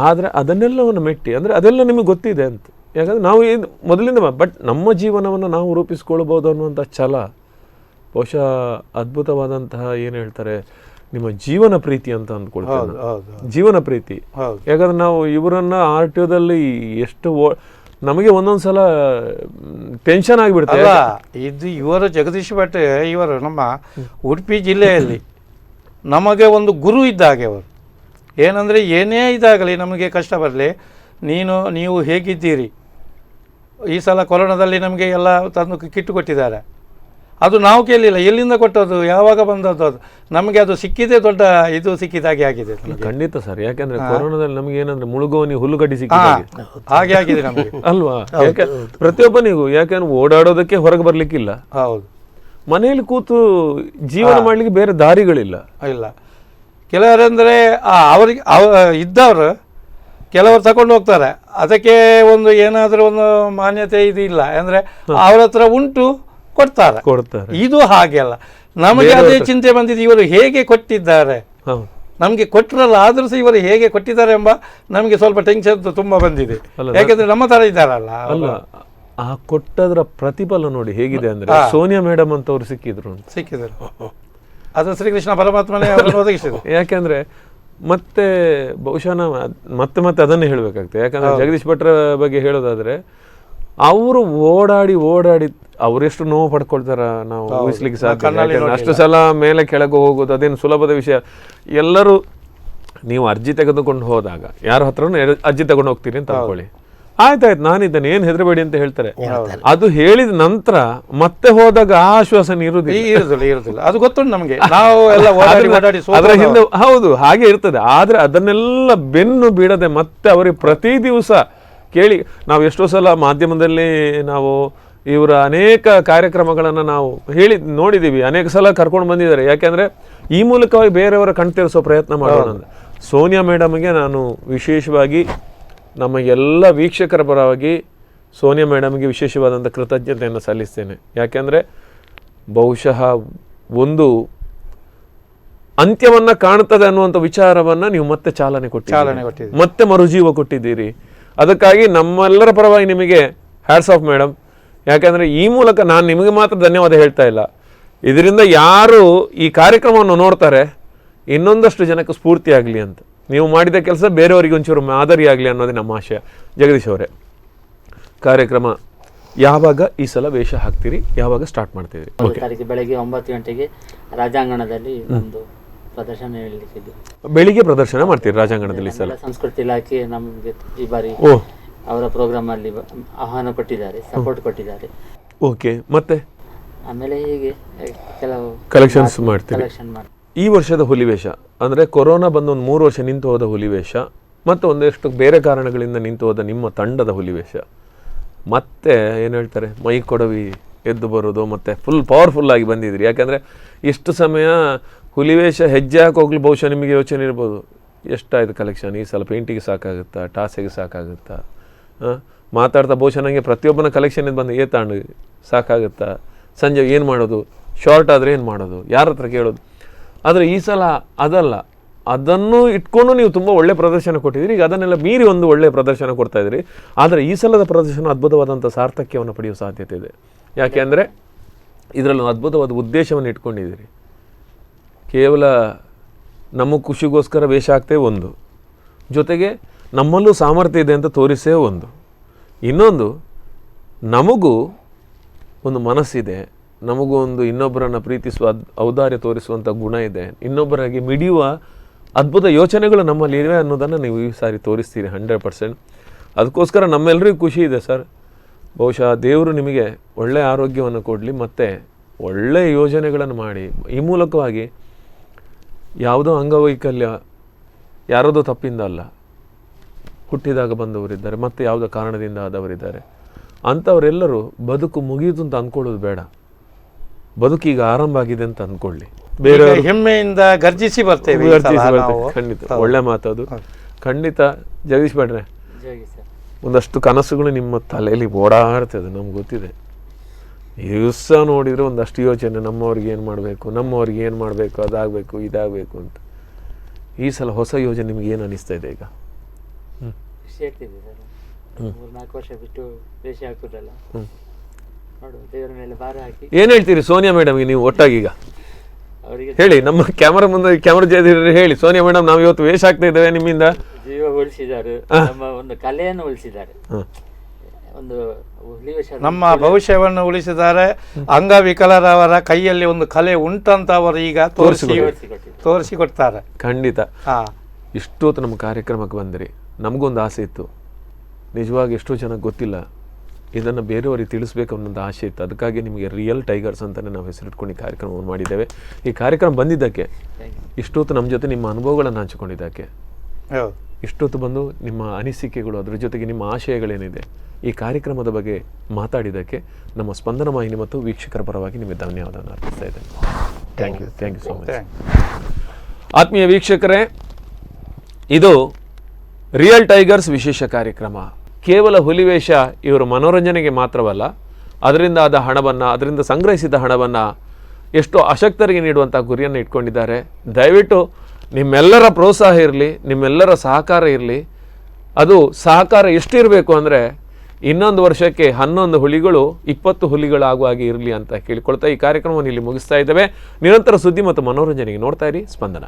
ಆದರೆ ಅದನ್ನೆಲ್ಲವನ್ನು ಮೆಟ್ಟಿ, ಅಂದರೆ ಅದೆಲ್ಲ ನಿಮಗೆ ಗೊತ್ತಿದೆ ಅಂತ. ಯಾಕಂದರೆ ನಾವು ಏನು ಮೊದಲಿಂದ ಬಟ್ ನಮ್ಮ ಜೀವನವನ್ನು ನಾವು ರೂಪಿಸ್ಕೊಳ್ಬೋದು ಅನ್ನುವಂಥ ಛಲ, ಬಹುಶಃ ಅದ್ಭುತವಾದಂತಹ ಏನು ಹೇಳ್ತಾರೆ ನಿಮ್ಮ ಜೀವನ ಪ್ರೀತಿ ಅಂತ ಅಂದ್ಕೊಳ್ತೇವೆ. ಜೀವನ ಪ್ರೀತಿ. ಯಾಕಂದ್ರೆ ನಾವು ಇವರನ್ನು RTOದಲ್ಲಿ ಎಷ್ಟು ನಮಗೆ ಒಂದೊಂದ್ಸಲ ಟೆನ್ಷನ್ ಆಗಿಬಿಡ್ತದೆ. ಇದು ಇವರು ಜಗದೀಶ್ ಭಟ್ ಇವರು ನಮ್ಮ ಉಡುಪಿ ಜಿಲ್ಲೆಯಲ್ಲಿ ನಮಗೆ ಒಂದು ಗುರು ಇದ್ದಾಗೆ. ಅವರು ಏನಂದರೆ ಏನೇ ಇದಾಗಲಿ ನಮಗೆ ಕಷ್ಟ ಬರಲಿ, ನೀವು ಹೇಗಿದ್ದೀರಿ, ಈ ಸಲ ಕೊರೋನಾದಲ್ಲಿ ನಮಗೆ ಎಲ್ಲ ತಂದು ಕಿಟ್ಟು ಕೊಟ್ಟಿದ್ದಾರೆ. ಅದು ನಾವು ಕೇಳಲಿಲ್ಲ, ಎಲ್ಲಿಂದ ಕೊಟ್ಟದ್ದು, ಯಾವಾಗ ಬಂದದ್ದು, ಅದು ನಮಗೆ ಅದು ಸಿಕ್ಕಿದೆ ದೊಡ್ಡ ಇದು ಸಿಕ್ಕಿದಾಗೆ ಆಗಿದೆ. ಖಂಡಿತ ಸರ್. ಯಾಕಂದ್ರೆ ಕೊರೋನಾದಲ್ಲಿ ನಮಗೆ ಏನಂದ್ರೆ ಮುಳುಗೋನಿ ಹುಲ್ಲುಗಡ್ಡಿ ಸಿಕ್ಕಿದೆ ಹಾಗೆ ಆಗಿದೆ ನಮಗೆ ಅಲ್ವಾ? ಪ್ರತಿಯೊಬ್ಬನಿಗೂ. ಯಾಕಂದ್ರೆ ಓಡಾಡೋದಕ್ಕೆ ಹೊರಗೆ ಬರ್ಲಿಕ್ಕಿಲ್ಲ. ಹೌದು. ಮನೆಯಲ್ಲಿ ಕೂತು ಜೀವನ ಮಾಡಲಿಕ್ಕೆ ಬೇರೆ ದಾರಿಗಳಿಲ್ಲ. ಇಲ್ಲ, ಕೆಲವರಂದರೆ ಅವರಿಗೆ ಇದ್ದವರು ಕೆಲವರು ತಗೊಂಡು ಹೋಗ್ತಾರೆ, ಅದಕ್ಕೆ ಒಂದು ಏನಾದರೂ ಒಂದು ಮಾನ್ಯತೆ ಇದು ಇಲ್ಲ ಅಂದರೆ ಅವ್ರ ಹತ್ರ ಉಂಟು ಕೊಡ್ತಾರೆ. ಇದು ಹಾಗೆ ಅಲ್ಲ, ನಮಗೆ ಅದೇ ಚಿಂತೆ ಬಂದಿದೆ, ಇವರು ಹೇಗೆ ಕೊಟ್ಟಿದ್ದಾರೆ, ನಮಗೆ ಕೊಟ್ಟರಲ್ಲ ಆದರೂ ಸಹ ಇವರು ಹೇಗೆ ಕೊಟ್ಟಿದ್ದಾರೆ ಎಂಬ ನಮಗೆ ಸ್ವಲ್ಪ ಟೆನ್ಷನ್ ತುಂಬ ಬಂದಿದೆ. ಯಾಕೆಂದ್ರೆ ನಮ್ಮ ಥರ ಇದ್ದಾರಲ್ಲ. ಅಲ್ಲ, ಆ ಕೊಟ್ಟದ್ರ ಪ್ರತಿಫಲ ನೋಡಿ ಹೇಗಿದೆ ಅಂದ್ರೆ ಸೋನಿಯಾ ಮೇಡಮ್ ಅಂತವ್ರು ಸಿಕ್ಕಿದ್ರು. ಅದು ಶ್ರೀಕೃಷ್ಣ ಪರಮಾತ್ಮನೇ ಅವರನ್ನು ಒದಗಿಸಿದ್ರು. ಯಾಕೆಂದ್ರೆ ಮತ್ತೆ ಬಹುಶಃ ನಾವು ಮತ್ತೆ ಅದನ್ನೇ ಹೇಳಬೇಕಾಗ್ತದೆ. ಯಾಕಂದ್ರೆ ಜಗದೀಶ್ ಭಟ್ರ ಬಗ್ಗೆ ಹೇಳೋದಾದ್ರೆ ಅವರು ಓಡಾಡಿ ಅವರೆಷ್ಟು ನೋವು ಪಡ್ಕೊಳ್ತಾರ ನಾವು ಊಹಿಸ್ಲಿಕ್ಕೆ ಸಾಧ್ಯ. ಅಷ್ಟು ಸಲ ಮೇಲೆ ಕೆಳಗೆ ಹೋಗೋದು ಅದೇನು ಸುಲಭದ ವಿಷಯ. ಎಲ್ಲರೂ ನೀವು ಅರ್ಜಿ ತೆಗೆದುಕೊಂಡು ಹೋದಾಗ ಯಾರ ಹತ್ರನೂ ಅರ್ಜಿ ತಗೊಂಡು ಹೋಗ್ತೀರಿ ಅಂತ ಅನ್ಕೊಳ್ಳಿ, ಆಯ್ತಾಯ್ತು ನಾನಿದ್ದೇನೆ ಏನು ಹೆದರಬೇಡಿ ಅಂತ ಹೇಳ್ತಾರೆ. ಅದು ಹೇಳಿದ ನಂತರ ಮತ್ತೆ ಹೋದಾಗ ಆ ಆಶ್ವಾಸನೆ ಇರುದಿಲ್ಲ. ಅದು ಗೊತ್ತುಂಟು ನಮಗೆ, ನಾವು ಎಲ್ಲ ಅದರ ಹಿಂದೆ ಹೌದು ಹಾಗೆ ಇರ್ತದೆ. ಆದ್ರೆ ಅದನ್ನೆಲ್ಲ ಬೆನ್ನು ಬಿಡದೆ ಮತ್ತೆ ಅವರಿಗೆ ಪ್ರತಿ ದಿವಸ ಕೇಳಿ, ನಾವು ಎಷ್ಟೋ ಸಲ ಮಾಧ್ಯಮದಲ್ಲಿ ನಾವು ಇವರ ಅನೇಕ ಕಾರ್ಯಕ್ರಮಗಳನ್ನು ನಾವು ನೋಡಿದ್ದೀವಿ, ಅನೇಕ ಸಲ ಕರ್ಕೊಂಡು ಬಂದಿದ್ದಾರೆ. ಯಾಕೆಂದ್ರೆ ಈ ಮೂಲಕವಾಗಿ ಬೇರೆಯವರ ಕಣ್ತರಿಸೋ ಪ್ರಯತ್ನ ಮಾಡೋಣ ಅಂತ. ಸೋನಿಯಾ ಮೇಡಮ್ಗೆ ನಾನು ವಿಶೇಷವಾಗಿ ನಮ್ಮ ಎಲ್ಲ ವೀಕ್ಷಕರ ಪರವಾಗಿ ಸೋನಿಯಾ ಮೇಡಮ್ಗೆ ವಿಶೇಷವಾದಂಥ ಕೃತಜ್ಞತೆಯನ್ನು ಸಲ್ಲಿಸ್ತೇನೆ. ಯಾಕೆಂದರೆ ಬಹುಶಃ ಒಂದು ಅಂತ್ಯವನ್ನು ಕಾಣುತ್ತದೆ ಅನ್ನುವಂಥ ವಿಚಾರವನ್ನು ನೀವು ಮತ್ತೆ ಚಾಲನೆ ಕೊಟ್ಟಿದ್ದೀರಿ, ಮತ್ತೆ ಮರುಜೀವ ಕೊಟ್ಟಿದ್ದೀರಿ. ಅದಕ್ಕಾಗಿ ನಮ್ಮೆಲ್ಲರ ಪರವಾಗಿ ನಿಮಗೆ ಹ್ಯಾಟ್ಸ್ ಆಫ್ ಮೇಡಮ್. ಯಾಕೆಂದರೆ ಈ ಮೂಲಕ ನಾನು ನಿಮಗೆ ಮಾತ್ರ ಧನ್ಯವಾದ ಹೇಳ್ತಾ ಇಲ್ಲ, ಇದರಿಂದ ಯಾರು ಈ ಕಾರ್ಯಕ್ರಮವನ್ನು ನೋಡ್ತಾರೆ ಇನ್ನೊಂದಷ್ಟು ಜನಕ್ಕೆ ಸ್ಫೂರ್ತಿ ಆಗಲಿ ಅಂತ, ನೀವು ಮಾಡಿದ ಕೆಲಸ ಬೇರೆಯವರಿಗೆ ಒಂಚೂರು ಮಾದರಿ ಆಗಲಿ ಅನ್ನೋದೇ ನಮ್ಮ ಆಶಯ. ಜಗದೀಶ್ ಅವರೇ, ಕಾರ್ಯಕ್ರಮ ಯಾವಾಗ ಈ ಸಲ ವೇಷ ಹಾಕ್ತೀರಿ, ಯಾವಾಗ ಸ್ಟಾರ್ಟ್ ಮಾಡ್ತೀರಿ? ತಾರೀಕು ಬೆಳಗ್ಗೆ 9 ಗಂಟೆಗೆ ರಾಜಾಂಗಣದಲ್ಲಿ ಒಂದು ಪ್ರದರ್ಶನ ಹೇಳಲಿಕ್ಕಿದ್ದು. ಬೆಳಿಗ್ಗೆ ಪ್ರದರ್ಶನ ಮಾಡ್ತೀರಿ ರಾಜಾಂಗಣದಲ್ಲಿ? ಸಲ ಸಂಸ್ಕೃತಿ ಇಲಾಖೆ ನಮಗೆ ಈ ಬಾರಿ ಅವರ ಪ್ರೋಗ್ರಾಮ್ ಅಲ್ಲಿ ಆಹ್ವಾನ ಕೊಟ್ಟಿದ್ದಾರೆ, ಸಪೋರ್ಟ್ ಕೊಟ್ಟಿದ್ದಾರೆ. ಓಕೆ, ಮತ್ತೆ ಆಮೇಲೆ ಹೀಗೆ ಕೆಲವು ಕಲೆಕ್ಷನ್ಸ್ ಮಾಡ್ತೀರಿ. ಈ ವರ್ಷದ ಹುಲಿವೇಷ ಅಂದರೆ ಕೊರೋನಾ ಬಂದು ಒಂದು 3 ವರ್ಷ ನಿಂತು ಹೋದ ಹುಲಿವೇಷ ಮತ್ತು ಒಂದಷ್ಟು ಬೇರೆ ಕಾರಣಗಳಿಂದ ನಿಂತು ಹೋದ ನಿಮ್ಮ ತಂಡದ ಹುಲಿವೇಷ, ಮತ್ತೆ ಏನು ಹೇಳ್ತಾರೆ ಮೈ ಕೊಡವಿ ಎದ್ದು ಬರೋದು, ಮತ್ತು ಫುಲ್ ಪವರ್ಫುಲ್ಲಾಗಿ ಬಂದಿದ್ರಿ. ಯಾಕಂದರೆ ಇಷ್ಟು ಸಮಯ ಹುಲಿವೇಷ ಹೆಜ್ಜೆ ಹಾಕೋಗ್ಲಿ ಬಹುಶಃ ನಿಮಗೆ ಯೋಚನೆ ಇರ್ಬೋದು, ಎಷ್ಟಾಯಿತು ಕಲೆಕ್ಷನ್ ಈ ಸಲ, ಪೇಂಟಿಗೆ ಸಾಕಾಗುತ್ತಾ, ಟಾಸಿಗೆ ಸಾಕಾಗುತ್ತಾ, ಮಾತಾಡ್ತಾ ಬಹುಶಃ ನನಗೆ ಪ್ರತಿಯೊಬ್ಬನ ಕಲೆಕ್ಷನ್ ಬಂದು ತಾಂಡು ಸಾಕಾಗುತ್ತಾ, ಸಂಜೆ ಏನು ಮಾಡೋದು, ಶಾರ್ಟ್ ಆದರೆ ಏನು ಮಾಡೋದು, ಯಾರ ಹತ್ರ ಕೇಳೋದು. ಆದರೆ ಈ ಸಲ ಅದಲ್ಲ, ಅದನ್ನು ಇಟ್ಕೊಂಡು ನೀವು ತುಂಬ ಒಳ್ಳೆ ಪ್ರದರ್ಶನ ಕೊಟ್ಟಿದ್ದೀರಿ. ಈಗ ಅದನ್ನೆಲ್ಲ ಮೀರಿ ಒಂದು ಒಳ್ಳೆಯ ಪ್ರದರ್ಶನ ಕೊಡ್ತಾಯಿದ್ದೀರಿ. ಆದರೆ ಈ ಸಲದ ಪ್ರದರ್ಶನ ಅದ್ಭುತವಾದಂಥ ಸಾರ್ಥಕ್ಯವನ್ನು ಪಡೆಯುವ ಸಾಧ್ಯತೆ ಇದೆ. ಯಾಕೆ ಅಂದರೆ ಇದರಲ್ಲಿ ಅದ್ಭುತವಾದ ಉದ್ದೇಶವನ್ನು ಇಟ್ಕೊಂಡಿದ್ದೀರಿ. ಕೇವಲ ನಮ್ಮ ಖುಷಿಗೋಸ್ಕರ ವೇಷ ಆಗ್ತೇ ಒಂದು, ಜೊತೆಗೆ ನಮ್ಮಲ್ಲೂ ಸಾಮರ್ಥ್ಯ ಇದೆ ಅಂತ ತೋರಿಸೇ ಒಂದು, ಇನ್ನೊಂದು ನಮಗೂ ಒಂದು ಮನಸ್ಸಿದೆ, ನಮಗೂ ಒಂದು ಇನ್ನೊಬ್ಬರನ್ನು ಪ್ರೀತಿಸುವ ಔದಾರ್ಯ ತೋರಿಸುವಂಥ ಗುಣ ಇದೆ, ಇನ್ನೊಬ್ಬರಾಗಿ ಮಿಡಿಯುವ ಅದ್ಭುತ ಯೋಚನೆಗಳು ನಮ್ಮಲ್ಲಿ ಇವೆ ಅನ್ನೋದನ್ನು ನೀವು ಈ ಸಾರಿ ತೋರಿಸ್ತೀರಿ 100%. ಅದಕ್ಕೋಸ್ಕರ ನಮ್ಮೆಲ್ಲರಿಗೂ ಖುಷಿ ಇದೆ ಸರ್. ಬಹುಶಃ ದೇವರು ನಿಮಗೆ ಒಳ್ಳೆಯ ಆರೋಗ್ಯವನ್ನು ಕೊಡಲಿ, ಮತ್ತು ಒಳ್ಳೆಯ ಯೋಜನೆಗಳನ್ನು ಮಾಡಿ ಈ ಮೂಲಕವಾಗಿ ಯಾವುದೋ ಅಂಗವೈಕಲ್ಯ ಯಾರದೋ ತಪ್ಪಿಂದ ಅಲ್ಲ, ಹುಟ್ಟಿದಾಗ ಬಂದವರಿದ್ದಾರೆ, ಮತ್ತು ಯಾವುದೋ ಕಾರಣದಿಂದ ಆದವರಿದ್ದಾರೆ. ಅಂಥವರೆಲ್ಲರೂ ಬದುಕು ಮುಗಿಯಿತು ಅಂತ ಅಂದ್ಕೊಳ್ಳೋದು ಬೇಡ, ಬದುಕೀಗ ಆರಂಭ ಆಗಿದೆ ಅಂತ ಅಂದ್ಕೊಳ್ಳಿ. ಬೇರೆ ಹೆಮ್ಮೆಯಿಂದ ಗರ್ಜಿಸಿ ಬರ್ತೇವೆ. ಖಂಡಿತ ಒಳ್ಳೆ ಮಾತದು. ಖಂಡಿತ ಜಗದೀಶ್ ಭಟ್ರೆ, ಒಂದಷ್ಟು ಕನಸುಗಳು ನಿಮ್ಮ ತಲೆಯಲ್ಲಿ ಓಡಾಡ್ತದೆ, ನಮ್ಗೆ ಗೊತ್ತಿದೆ. ದಿವಸ ನೋಡಿದರೆ ಒಂದಷ್ಟು ಯೋಚನೆ, ನಮ್ಮವ್ರಿಗೆ ಏನು ಮಾಡಬೇಕು, ಅದಾಗಬೇಕು, ಇದಾಗಬೇಕು ಅಂತ. ಈ ಸಲ ಹೊಸ ಯೋಜನೆ ನಿಮ್ಗೆ ಏನು ಅನಿಸ್ತಾ ಇದೆ ಈಗ? ಖುಷಿ ಆಗ್ತಿದೆ ಸರ್. 3-4 ವರ್ಷ ಬಿಟ್ಟು ವೇಷ ಹಾಕೋದಲ್ಲ, ದೇವರ ಮೇಲೆ ಭಾರ ಹಾಕಿ. ಏನು ಹೇಳ್ತೀರಿ ಸೋನಿಯಾ ಮೇಡಮ್ಗೆ ನೀವು ಒಟ್ಟಾಗಿ? ಈಗ ಹೇಳಿ, ನಮ್ಮ ಕ್ಯಾಮರಾ ಜೊತೆ ಹೇಳಿ. ಸೋನಿಯಾ ಮೇಡಮ್, ನಾವು ಇವತ್ತು ವೇಷ ಹಾಕ್ತಾ ಇದ್ದೇವೆ, ನಿಮ್ಮಿಂದ ಜೀವ ಉಳಿಸಿದ್ದಾರೆ, ನಮ್ಮ ಒಂದು ಕಲೆಯನ್ನು ಉಳಿಸಿದ್ದಾರೆ, ಒಂದು ನಮ್ಮ ಭವಿಷ್ಯವನ್ನು ಉಳಿಸಿದ್ದಾರೆ. ಅಂಗವಿಕಲರವರ ಕೈಯಲ್ಲಿ ಒಂದು ಕಲೆ ಉಂಟಂತ ಅವರು ಈಗ ತೋರಿಸಿಕೊಡ್ತಾರೆ. ಖಂಡಿತ. ಇಷ್ಟೊತ್ತು ನಮ್ಮ ಕಾರ್ಯಕ್ರಮಕ್ಕೆ ಬಂದಿರಿ, ನಮಗೊಂದು ಆಸೆ ಇತ್ತು, ನಿಜವಾಗಿ ಎಷ್ಟೋ ಜನಕ್ಕೆ ಗೊತ್ತಿಲ್ಲ, ಇದನ್ನು ಬೇರೆಯವರಿಗೆ ತಿಳಿಸ್ಬೇಕು ಅನ್ನೋದು ಆಸೆ ಇತ್ತು. ಅದಕ್ಕಾಗಿ ನಿಮಗೆ ರಿಯಲ್ ಟೈಗರ್ಸ್ ಅಂತಲೇ ನಾವು ಹೆಸರಿಟ್ಕೊಂಡು ಈ ಕಾರ್ಯಕ್ರಮವನ್ನು ಮಾಡಿದ್ದೇವೆ. ಈ ಕಾರ್ಯಕ್ರಮ ಬಂದಿದ್ದಕ್ಕೆ, ಇಷ್ಟೊತ್ತು ನಮ್ಮ ಜೊತೆ ನಿಮ್ಮ ಅನುಭವಗಳನ್ನು ಹಂಚಿಕೊಂಡಿದ್ದಕ್ಕೆ, ಇಷ್ಟೊತ್ತು ಬಂದು ನಿಮ್ಮ ಅನಿಸಿಕೆಗಳು ಅದರ ಜೊತೆಗೆ ನಿಮ್ಮ ಆಶಯಗಳೇನಿದೆ ಈ ಕಾರ್ಯಕ್ರಮದ ಬಗ್ಗೆ ಮಾತಾಡಿದ್ದಕ್ಕೆ ನಮ್ಮ ಸ್ಪಂದನ ವಾಹಿನಿ ಮತ್ತು ವೀಕ್ಷಕರ ಪರವಾಗಿ ನಿಮಗೆ ಧನ್ಯವಾದವನ್ನು ಅರ್ಪಿಸ್ತಾ ಇದ್ದೇನೆ. Thank you so much. ಆತ್ಮೀಯ ವೀಕ್ಷಕರೇ, ಇದು ರಿಯಲ್ ಟೈಗರ್ಸ್ ವಿಶೇಷ ಕಾರ್ಯಕ್ರಮ. ಕೇವಲ ಹುಲಿವೇಷ ಇವರು ಮನೋರಂಜನೆಗೆ ಮಾತ್ರವಲ್ಲ, ಅದರಿಂದ ಆದ ಹಣವನ್ನು, ಅದರಿಂದ ಸಂಗ್ರಹಿಸಿದ ಹಣವನ್ನು ಎಷ್ಟೋ ಅಶಕ್ತರಿಗೆ ನೀಡುವಂಥ ಗುರಿಯನ್ನು ಇಟ್ಕೊಂಡಿದ್ದಾರೆ. ದಯವಿಟ್ಟು ನಿಮ್ಮೆಲ್ಲರ ಪ್ರೋತ್ಸಾಹ ಇರಲಿ, ನಿಮ್ಮೆಲ್ಲರ ಸಹಕಾರ ಇರಲಿ. ಅದು ಸಹಕಾರ ಎಷ್ಟಿರಬೇಕು ಅಂದರೆ ಇನ್ನೊಂದು ವರ್ಷಕ್ಕೆ 11 ಹುಲಿಗಳು 20 ಹುಲಿಗಳಾಗುವ ಹಾಗೆ ಇರಲಿ ಅಂತ ಕೇಳಿಕೊಳ್ತಾ ಈ ಕಾರ್ಯಕ್ರಮವನ್ನು ಇಲ್ಲಿ ಮುಗಿಸ್ತಾ ಇದ್ದೇವೆ. ನಿರಂತರ ಸುದ್ದಿ ಮತ್ತು ಮನೋರಂಜನೆಗೆ ನೋಡ್ತಾ ಇರಿ ಸ್ಪಂದನ.